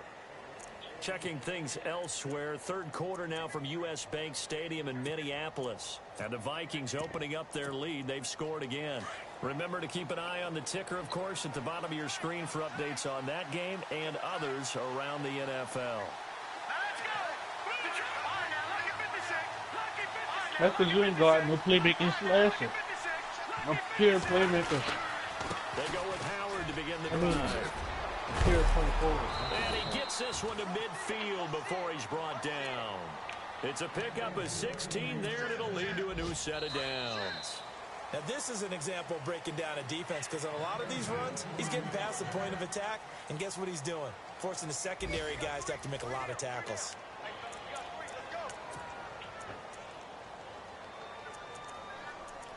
Checking things elsewhere. 3rd quarter now from U.S. Bank Stadium in Minneapolis. And the Vikings opening up their lead. They've scored again. Remember to keep an eye on the ticker, of course, at the bottom of your screen for updates on that game and others around the NFL.
That's because you ain't got no playmaking slasher. I'm pure playmaker.
They go with Howard to begin the drive.
Pure 24.
And he gets this one to midfield before he's brought down. It's a pickup of 16 there, and it'll lead to a new set of downs.
Now, this is an example of breaking down a defense because on a lot of these runs, he's getting past the point of attack, and guess what he's doing? Forcing the secondary guys to have to make a lot of tackles.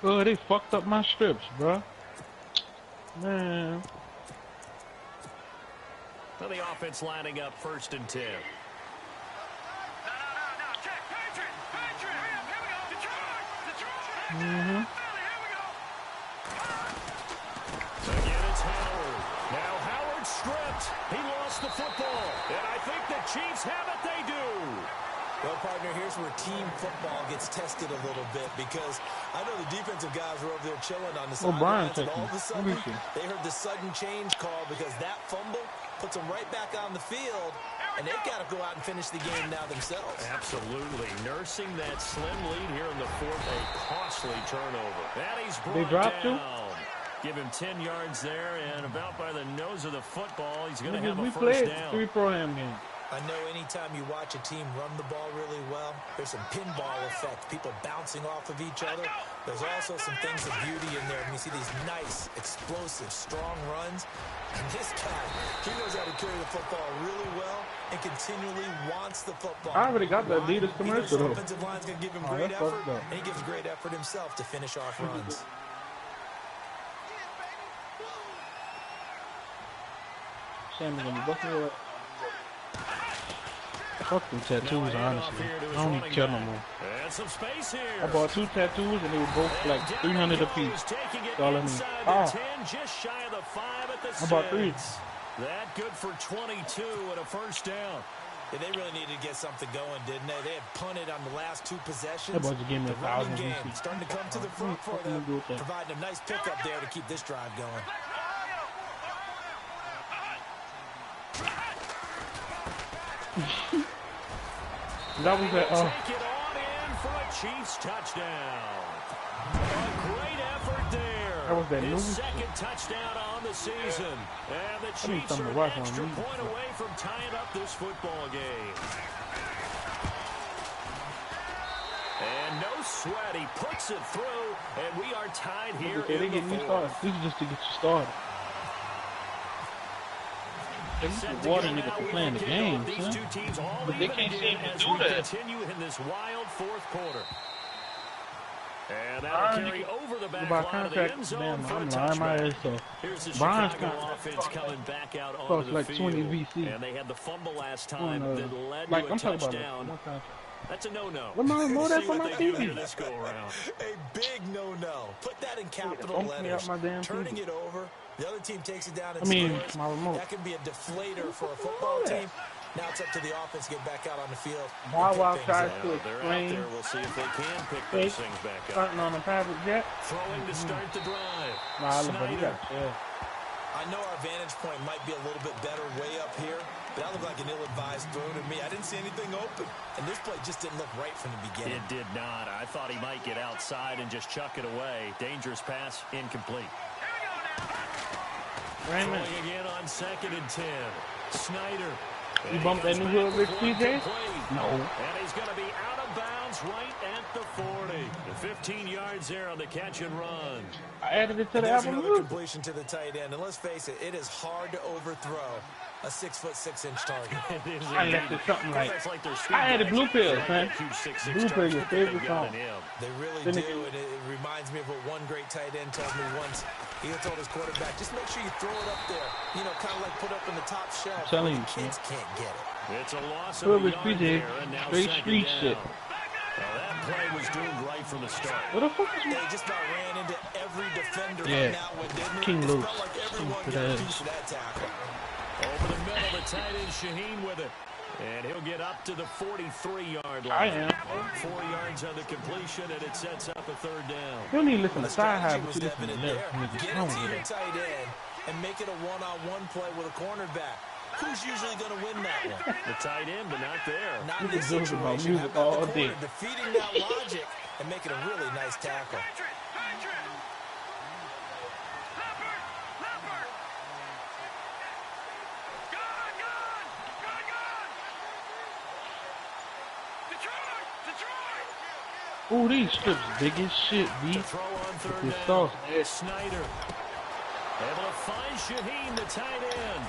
Oh, they fucked up my strips, bro. Man.
So the offense lining up 1st and 10.
Mm-hmm.
Again, it's Howard. Now Howard stripped. He lost the football. And I think the Chiefs have it. They do.
Well, partner, here's where team football gets tested a little bit because I know the defensive guys were over there chilling on the sidelines, and all of a sudden they heard the sudden change call because that fumble puts them right back on the field, and they've got to go out and finish the game now themselves.
Absolutely. Nursing that slim lead here in the 4th, a costly turnover. And he's brought
they dropped
down.
You?
Give him 10 yards there, and about by the nose of the football, he's going to have a
we
first
played
down.
3 pro-am games.
I know anytime you watch a team run the ball really well, there's some pinball effect, people bouncing off of each other. There's also some things of beauty in there. And you see these nice, explosive, strong runs. And this guy, he knows how to carry the football really well and continually wants the football.
I already got the Adidas commercial, though.
The offensive line's going to give him great effort, and he gives great effort himself to finish off runs.
Sam's going to be busting it up. Fuck them tattoos, honestly. I don't even care no more.
And some space here.
I bought 2 tattoos and they were both like 300 apiece. That's all I need. Oh.
Just shy of the 5 at the 6.
I bought 3.
That good for 22 and a first down.
Yeah, they really needed to get something going, didn't they? They had punted on the last 2 possessions.
That boy gave me
the running
1,000
game
VC.
starting to come to the front for them, providing a nice pickup there to keep this drive going.
That was that.
Take it on in for a Chiefs touchdown. A great effort there.
That was that
His
new
second touchdown on the season. And the
need
Chiefs
something
are
to
an
watch on
extra
these.
point away from tying up this football game. And no sweat. He puts it through, and we are tied here
They
in
get
the
you
fourth.
started. This is just to get you started. They water nigga for playing the game,
These
son.
two teams all
But they can't seem to do that.
Continue in this wild fourth quarter. And that'll carry over the back line of the end zone for a
I'm lying my
touchback.
ass off.
Here's the
Brian's
Chicago offense coming back out
cost
onto the
like
field.
20 VC.
And they had the fumble last time that led
like,
to a
I'm talking
touchdown.
about like,
That's a no-no.
What am I know that for my TV?
This go around.
A big no-no. Put that in capital
Don't clean
letters.
up my damn
Turning
TV.
it over. The other team takes it down and scores.
my remote.
That can be a deflator for a football team. Now it's up to the offense to get back out on the field.
Bow Wow tries to
They're out
explain.
there. We'll see if they can pick those things back up.
Starting on a private jet.
Throwing to start the drive.
Nah, look, but you
Snyder.
got yeah.
I know our vantage point might be a little bit better way up here, but that looked like an ill-advised throw to me. I didn't see anything open, and this play just didn't look right from the beginning.
It did not. I thought he might get outside and just chuck it away. Dangerous pass, incomplete.
Raymond.
Throwing again on 2nd and 10. Snyder.
You bumped that new hood, Rich PJ? No.
And he's going to be out of bounds right at the 40. The 15 yards there on the catch and run.
I added it to the
There's
album.
another completion to the tight end, and let's face it, it is hard to overthrow a 6'6" target.
I left it something like,
their
I added blue pills, man.
Huge 6'6"
Blue pills your
target
favorite
they've got
song.
in him.
They really
Then
do, and it reminds me of what one great tight end told me once. He had told his quarterback, just make sure you throw it up there. You know, kind of like put up in the top shelf.
I'm telling you,
kids can't get it.
It's a loss
Whoever
of a yard
PJ,
there, and now
straight
second
street
down.
shit.
Well, that play was doomed right from the start.
What the fuck is
They just about ran into every defender
Yeah.
on that one, didn't it?
King
It
Louis.
felt like everyone
Stupid
got a
ass.
piece of that tackle.
Over the middle, the tight end Shaheen with it. And he'll get up to the 43-yard line.
I am.
4 yards on the completion, and it sets up a 3rd down.
You don't need to listen
The
to side high,
strategy
but
was
you listen to
evident
left.
there.
Nigga.
Get
I
it
don't
to
want
your
that.
tight end and make it a one-on-one play with a cornerback. Who's usually going to win that one?
The tight end, but not there.
Not in
We
this
can do it about
situation. How
music
about
all
the
day.
corner defeating that logic and making a really nice tackle?
Ooh, these strips big as shit, B.
To throw on 3rd
This
down.
sauce.
Snyder. Able to find Shaheen, the tight end.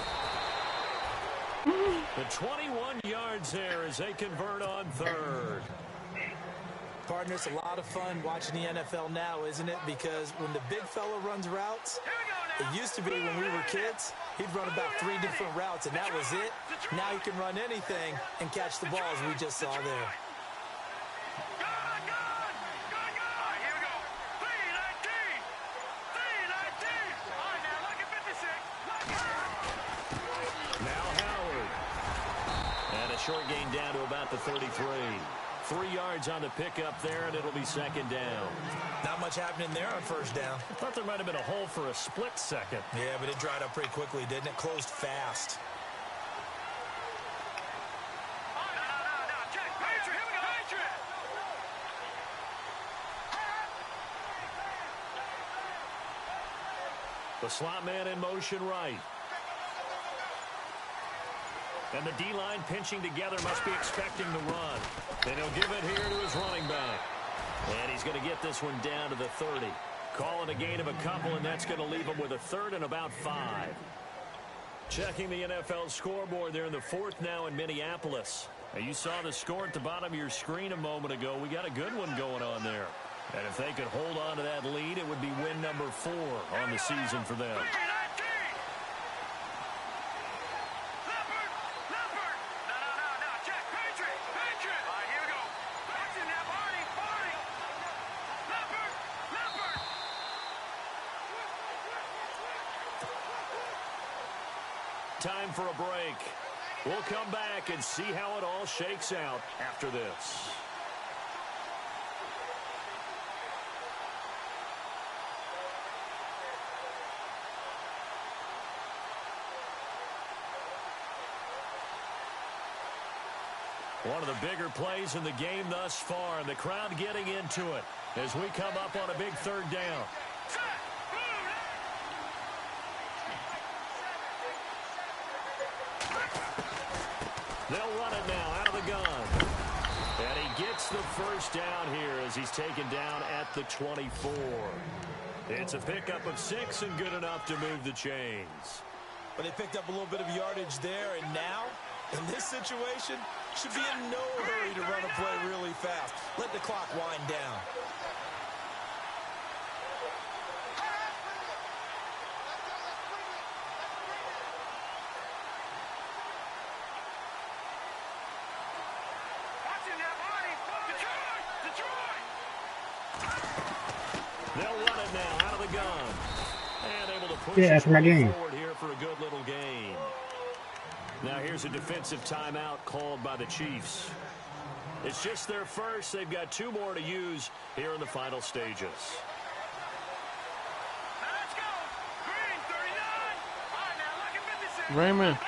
The 21 yards there as they convert on 3rd.
Partner, it's a lot of fun watching the NFL now, isn't it? Because when the big fella runs routes, it used to be when we were kids, he'd run about 3 different routes, and that was it. Now he can run anything and catch the balls we just saw there.
Short gain down to about the 33. 3 yards on the pickup there, and it'll be 2nd down.
Not much happening there on 1st down.
I thought there might have been a hole for a split second.
Yeah, but it dried up pretty quickly, didn't it? Closed fast.
The slot man in motion right. And the D-line pinching together must be expecting the run. And he'll give it here to his running back. And he's going to get this one down to the 30. Calling a gain of a couple, and that's going to leave him with a 3rd and about 5. Checking the NFL scoreboard there in the 4th now in Minneapolis. Now, you saw the score at the bottom of your screen a moment ago. We got a good one going on there. And if they could hold on to that lead, it would be win number 4 on the season for them. time for a break. We'll come back and see how it all shakes out after this. One of the bigger plays in the game thus far, and the crowd getting into it as we come up on a big third down. They'll run it now out of the gun. And he gets the first down here as he's taken down at the 24. It's a pickup of 6 and good enough to move the chains.
But they picked up a little bit of yardage there, and now, in this situation, should be in no hurry to run a play really fast. Let the clock wind down.
They'll run it now out of the gun. And able to push
that's my game.
forward here for a good little gain. Now here's a defensive timeout called by the Chiefs. It's just their first. They've got 2 more to use here in the final stages.
Let's go. Green 39. All right, now look at 56.
Raymond.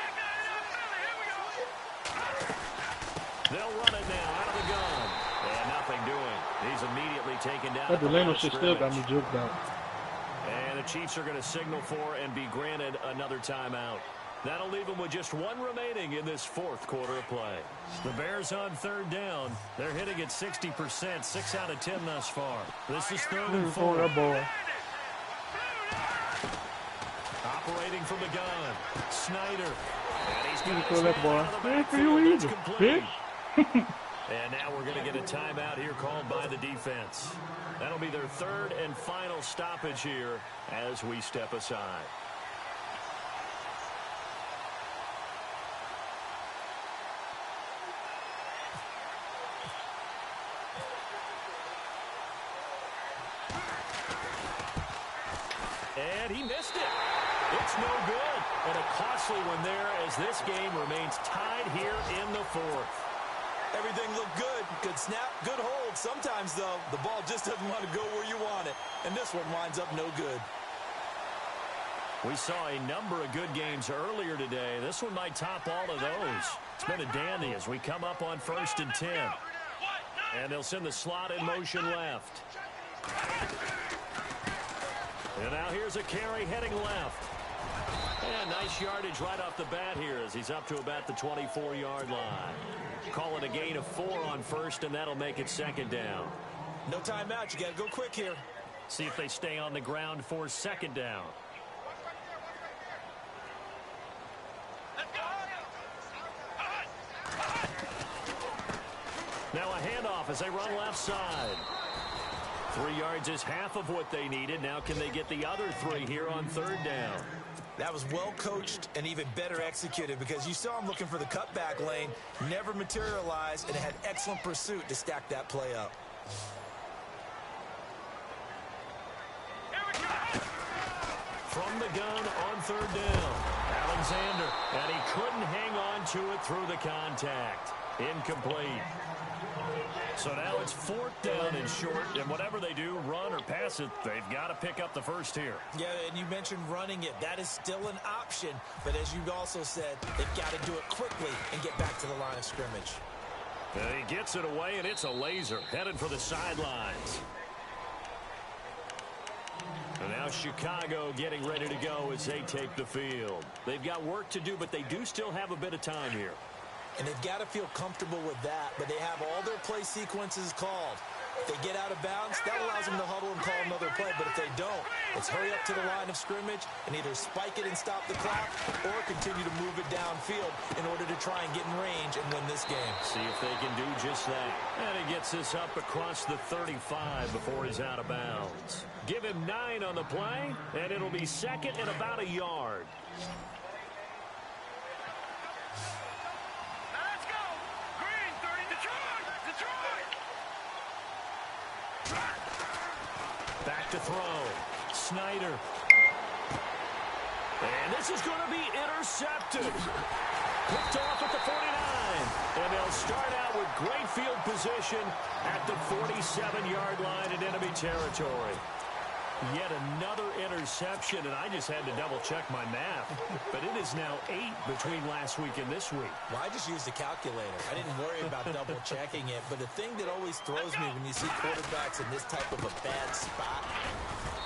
They'll run it now out of the gun. And nothing doing. He's immediately taken down.
That Delano shit still got me juked out.
And the Chiefs are going to signal for and be granted another timeout. That'll leave them with just 1 remaining in this 4th quarter of play. The Bears on third down. They're hitting at 60%, 6 out of 10 thus far. This is 3rd and 4.
That boy.
Operating from the gun. Snyder. And he's going to
throw that boy. Ain't for you either, bitch.
And now we're going to get a timeout here called by the defense. That'll be their 3rd and final stoppage here as we step aside. And he missed it. It's no good. And a costly one there as this game remains tied here in the 4th.
Everything looked good. Good snap, good hold. Sometimes, though, the ball just doesn't want to go where you want it. And this one winds up no good.
We saw a number of good games earlier today. This one might top all of those. It's been a dandy as we come up on 1st and 10. And they'll send the slot in motion left. And now here's a carry heading left. And nice yardage right off the bat here as he's up to about the 24-yard line. Call it a gain of 4 on 1st, and that'll make it 2nd down.
No timeout. You got to go quick here.
See if they stay on the ground for 2nd down. Now a handoff as they run left side. 3 yards is half of what they needed. Now can they get the other 3 here on 3rd down?
That was well coached and even better executed because you saw him looking for the cutback lane, never materialized, and had excellent pursuit to stack that play up.
From the gun on 3rd down, Alexander, and he couldn't hang on to it through the contact. Incomplete. So now it's 4th down and short, and whatever they do, run or pass it, they've got to pick up the first here.
Yeah, and you mentioned running it. That is still an option, but as you also said, they've got to do it quickly and get back to the line of scrimmage.
And he gets it away, and it's a laser, headed for the sidelines. And now Chicago getting ready to go as they take the field. They've got work to do, but they do still have a bit of time here.
And they've got to feel comfortable with that, but they have all their play sequences called. If they get out of bounds, that allows them to huddle and call another play. But if they don't, it's hurry up to the line of scrimmage and either spike it and stop the clock or continue to move it downfield in order to try and get in range and win this game.
See if they can do just that. And he gets this up across the 35 before he's out of bounds. Give him 9 on the play, and it'll be 2nd and about a yard. Back to throw. Snyder. And this is going to be intercepted. Picked off at the 49. And they'll start out with great field position at the 47-yard line in enemy territory. Yet another interception, and I just had to double-check my math. But it is now 8 between last week and this week.
Well, I just used the calculator. I didn't worry about double-checking it. But the thing that always throws me when you see quarterbacks in this type of a bad spot,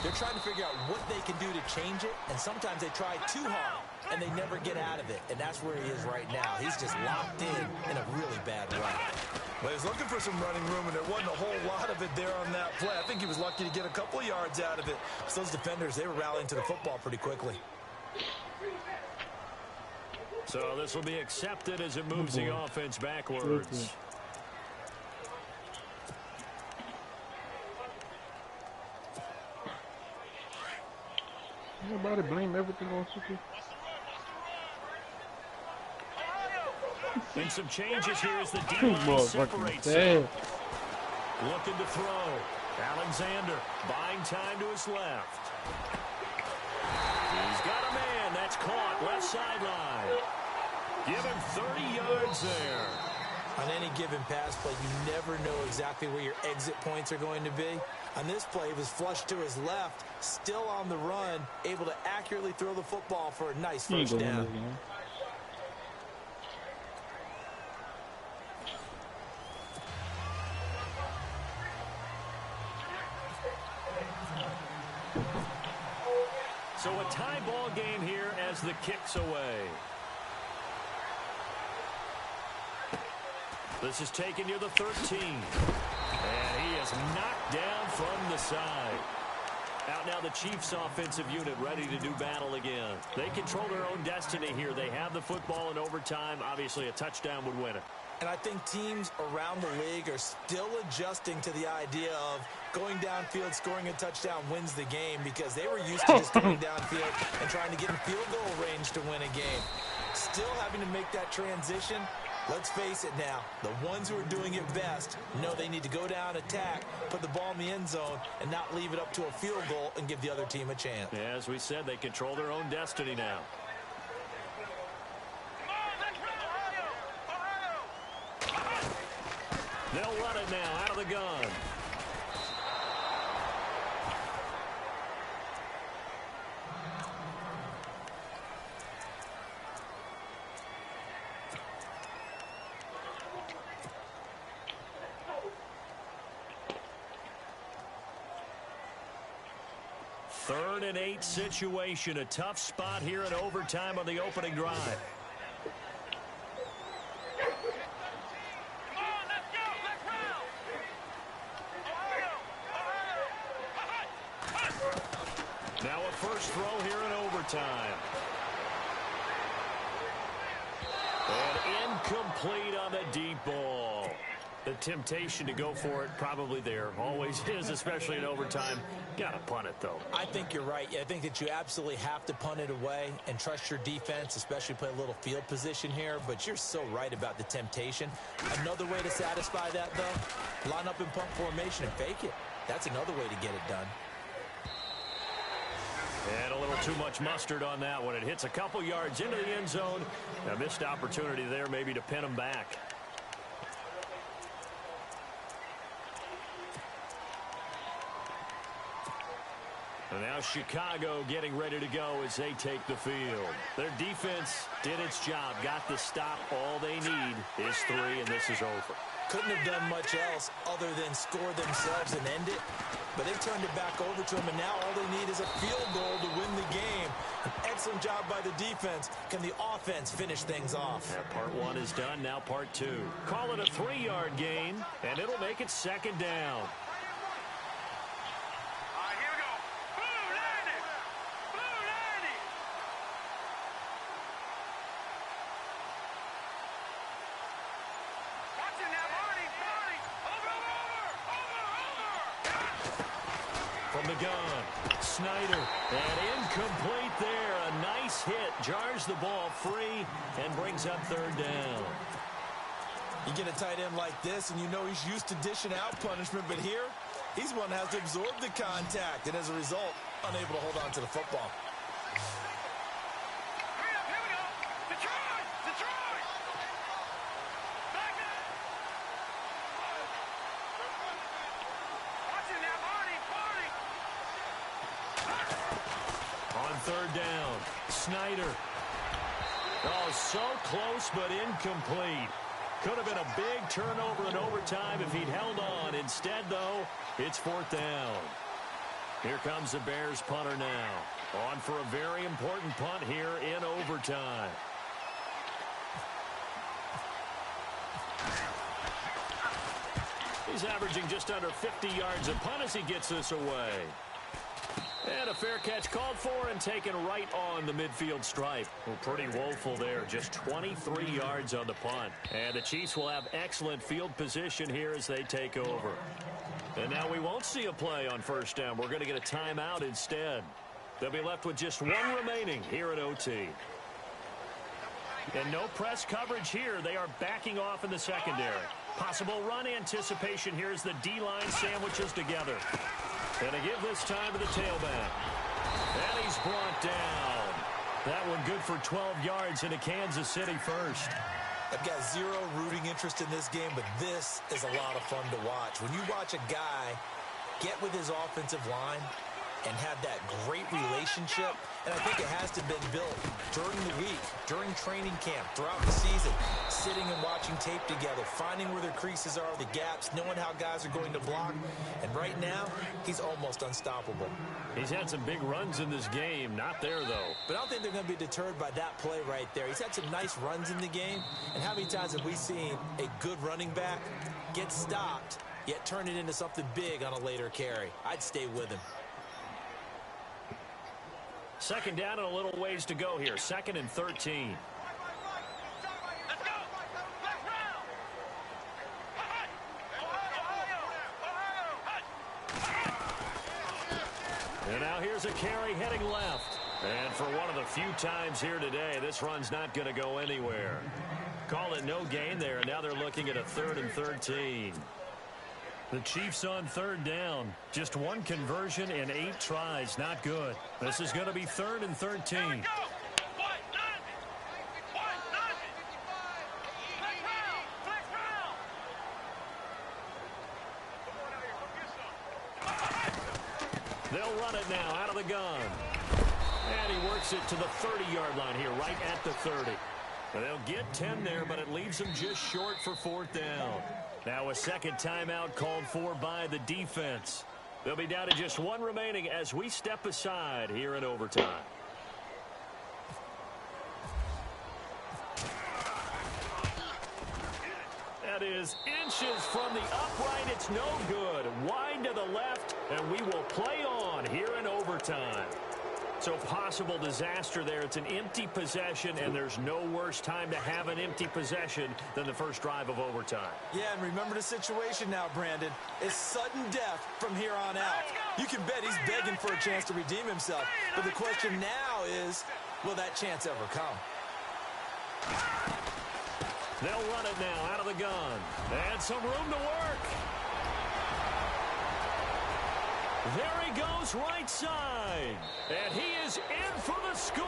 they're trying to figure out what they can do to change it, and sometimes they try too hard, and they never get out of it. And that's where he is right now. He's just locked in a really bad way.
Well, he was looking for some running room, and there wasn't a whole lot of it there on that play. I think he was lucky to get a couple yards out of it.
So those defenders, they were rallying to the football pretty quickly.
So this will be accepted as it moves the offense backwards.
Nobody blame everything on Suki.
And some changes here as the D-line separates. Looking to throw. Alexander buying time to his left. He's got a man. That's caught. Left sideline. Give him 30 yards there.
On any given pass play, you never know exactly where your exit points are going to be. On this play, he was flushed to his left, still on the run, able to accurately throw the football for a nice first down.
So a tie ball game here as the kick's away. This is taken near the 13. And he is knocked down from the side. Out now the Chiefs offensive unit ready to do battle again. They control their own destiny here. They have the football in overtime. Obviously a touchdown would win it.
And I think teams around the league are still adjusting to the idea of going downfield, scoring a touchdown wins the game, because they were used to just going downfield and trying to get in field goal range to win a game. Still having to make that transition. Let's face it now, the ones who are doing it best know they need to go down, attack, put the ball in the end zone, and not leave it up to a field goal and give the other team a chance.
Yeah, as we said, they control their own destiny now. They'll run it now out of the gun. Third and 8 situation. A tough spot here in overtime on the opening drive. Now a first throw here in overtime. And incomplete on the deep ball. The temptation to go for it probably there. Always is, especially in overtime. Got to punt it, though.
I think you're right. I think that you absolutely have to punt it away and trust your defense, especially play a little field position here. But you're so right about the temptation. Another way to satisfy that, though, line up in punt formation and fake it. That's another way to get it done.
And a little too much mustard on that one. It hits a couple yards into the end zone. A missed opportunity there maybe to pin them back. And now Chicago getting ready to go as they take the field. Their defense did its job, got the stop. All they need is 3, and this is over.
Couldn't have done much else other than score themselves and end it. But they turned it back over to them, and now all they need is a field goal to win the game. An excellent job by the defense. Can the offense finish things off?
Yeah, part 1 is done, now part 2. Call it a 3-yard gain, and it'll make it second down. From the gun, Snyder, and incomplete there. A nice hit, jars the ball free, and brings up third down.
You get a tight end like this, and you know he's used to dishing out punishment, but here, he's one that has to absorb the contact, and as a result, unable to hold on to the football.
third down. Snyder. Oh, so close but incomplete. Could have been a big turnover in overtime if he'd held on. Instead, though, it's fourth down. Here comes the Bears punter now. On for a very important punt here in overtime. He's averaging just under 50 yards a punt as he gets this away. And a fair catch called for and taken right on the midfield stripe. Well, pretty woeful there. Just 23 yards on the punt. And the Chiefs will have excellent field position here as they take over. And now we won't see a play on first down. We're going to get a timeout instead. They'll be left with just one remaining here at OT. And no press coverage here. They are backing off in the secondary. Possible run anticipation here as the D-line sandwiches together. And to give this time to the tailback. And he's brought down. That one good for 12 yards into Kansas City first.
I've got zero rooting interest in this game, but this is a lot of fun to watch. When you watch a guy get with his offensive line and have that great relationship, and I think it has to have been built during the week, during training camp, throughout the season, sitting and watching tape together, finding where their creases are, the gaps, knowing how guys are going to block. And right now, he's almost unstoppable.
He's had some big runs in this game. Not there, though.
But I don't think they're going to be deterred by that play right there. He's had some nice runs in the game. And how many times have we seen a good running back get stopped, yet turn it into something big on a later carry? I'd stay with him.
Second down and a little ways to go here. 2nd and 13. And now here's a carry heading left. And for one of the few times here today, this run's not going to go anywhere. Call it no gain there. And now they're looking at a 3rd and 13. The Chiefs on third down. Just one conversion in 8 tries. Not good. This is going to be 3rd and 13. They'll run it now out of the gun. And he works it to the 30-yard line here, right at the 30. And they'll get 10 there, but it leaves them just short for 4th down. Now a second timeout called for by the defense. They'll be down to just one remaining as we step aside here in overtime. That is inches from the upright. It's no good. Wide to the left, and we will play on here in overtime. So possible disaster there. It's an empty possession, and there's no worse time to have an empty possession than the first drive of overtime.
Yeah, and remember the situation now, Brandon. It's sudden death from here on out. You can bet he's begging for a chance to redeem himself. But the question now is, will that chance ever come?
They'll run it now out of the gun. And some room to work. There he goes right side. And he is in for the score.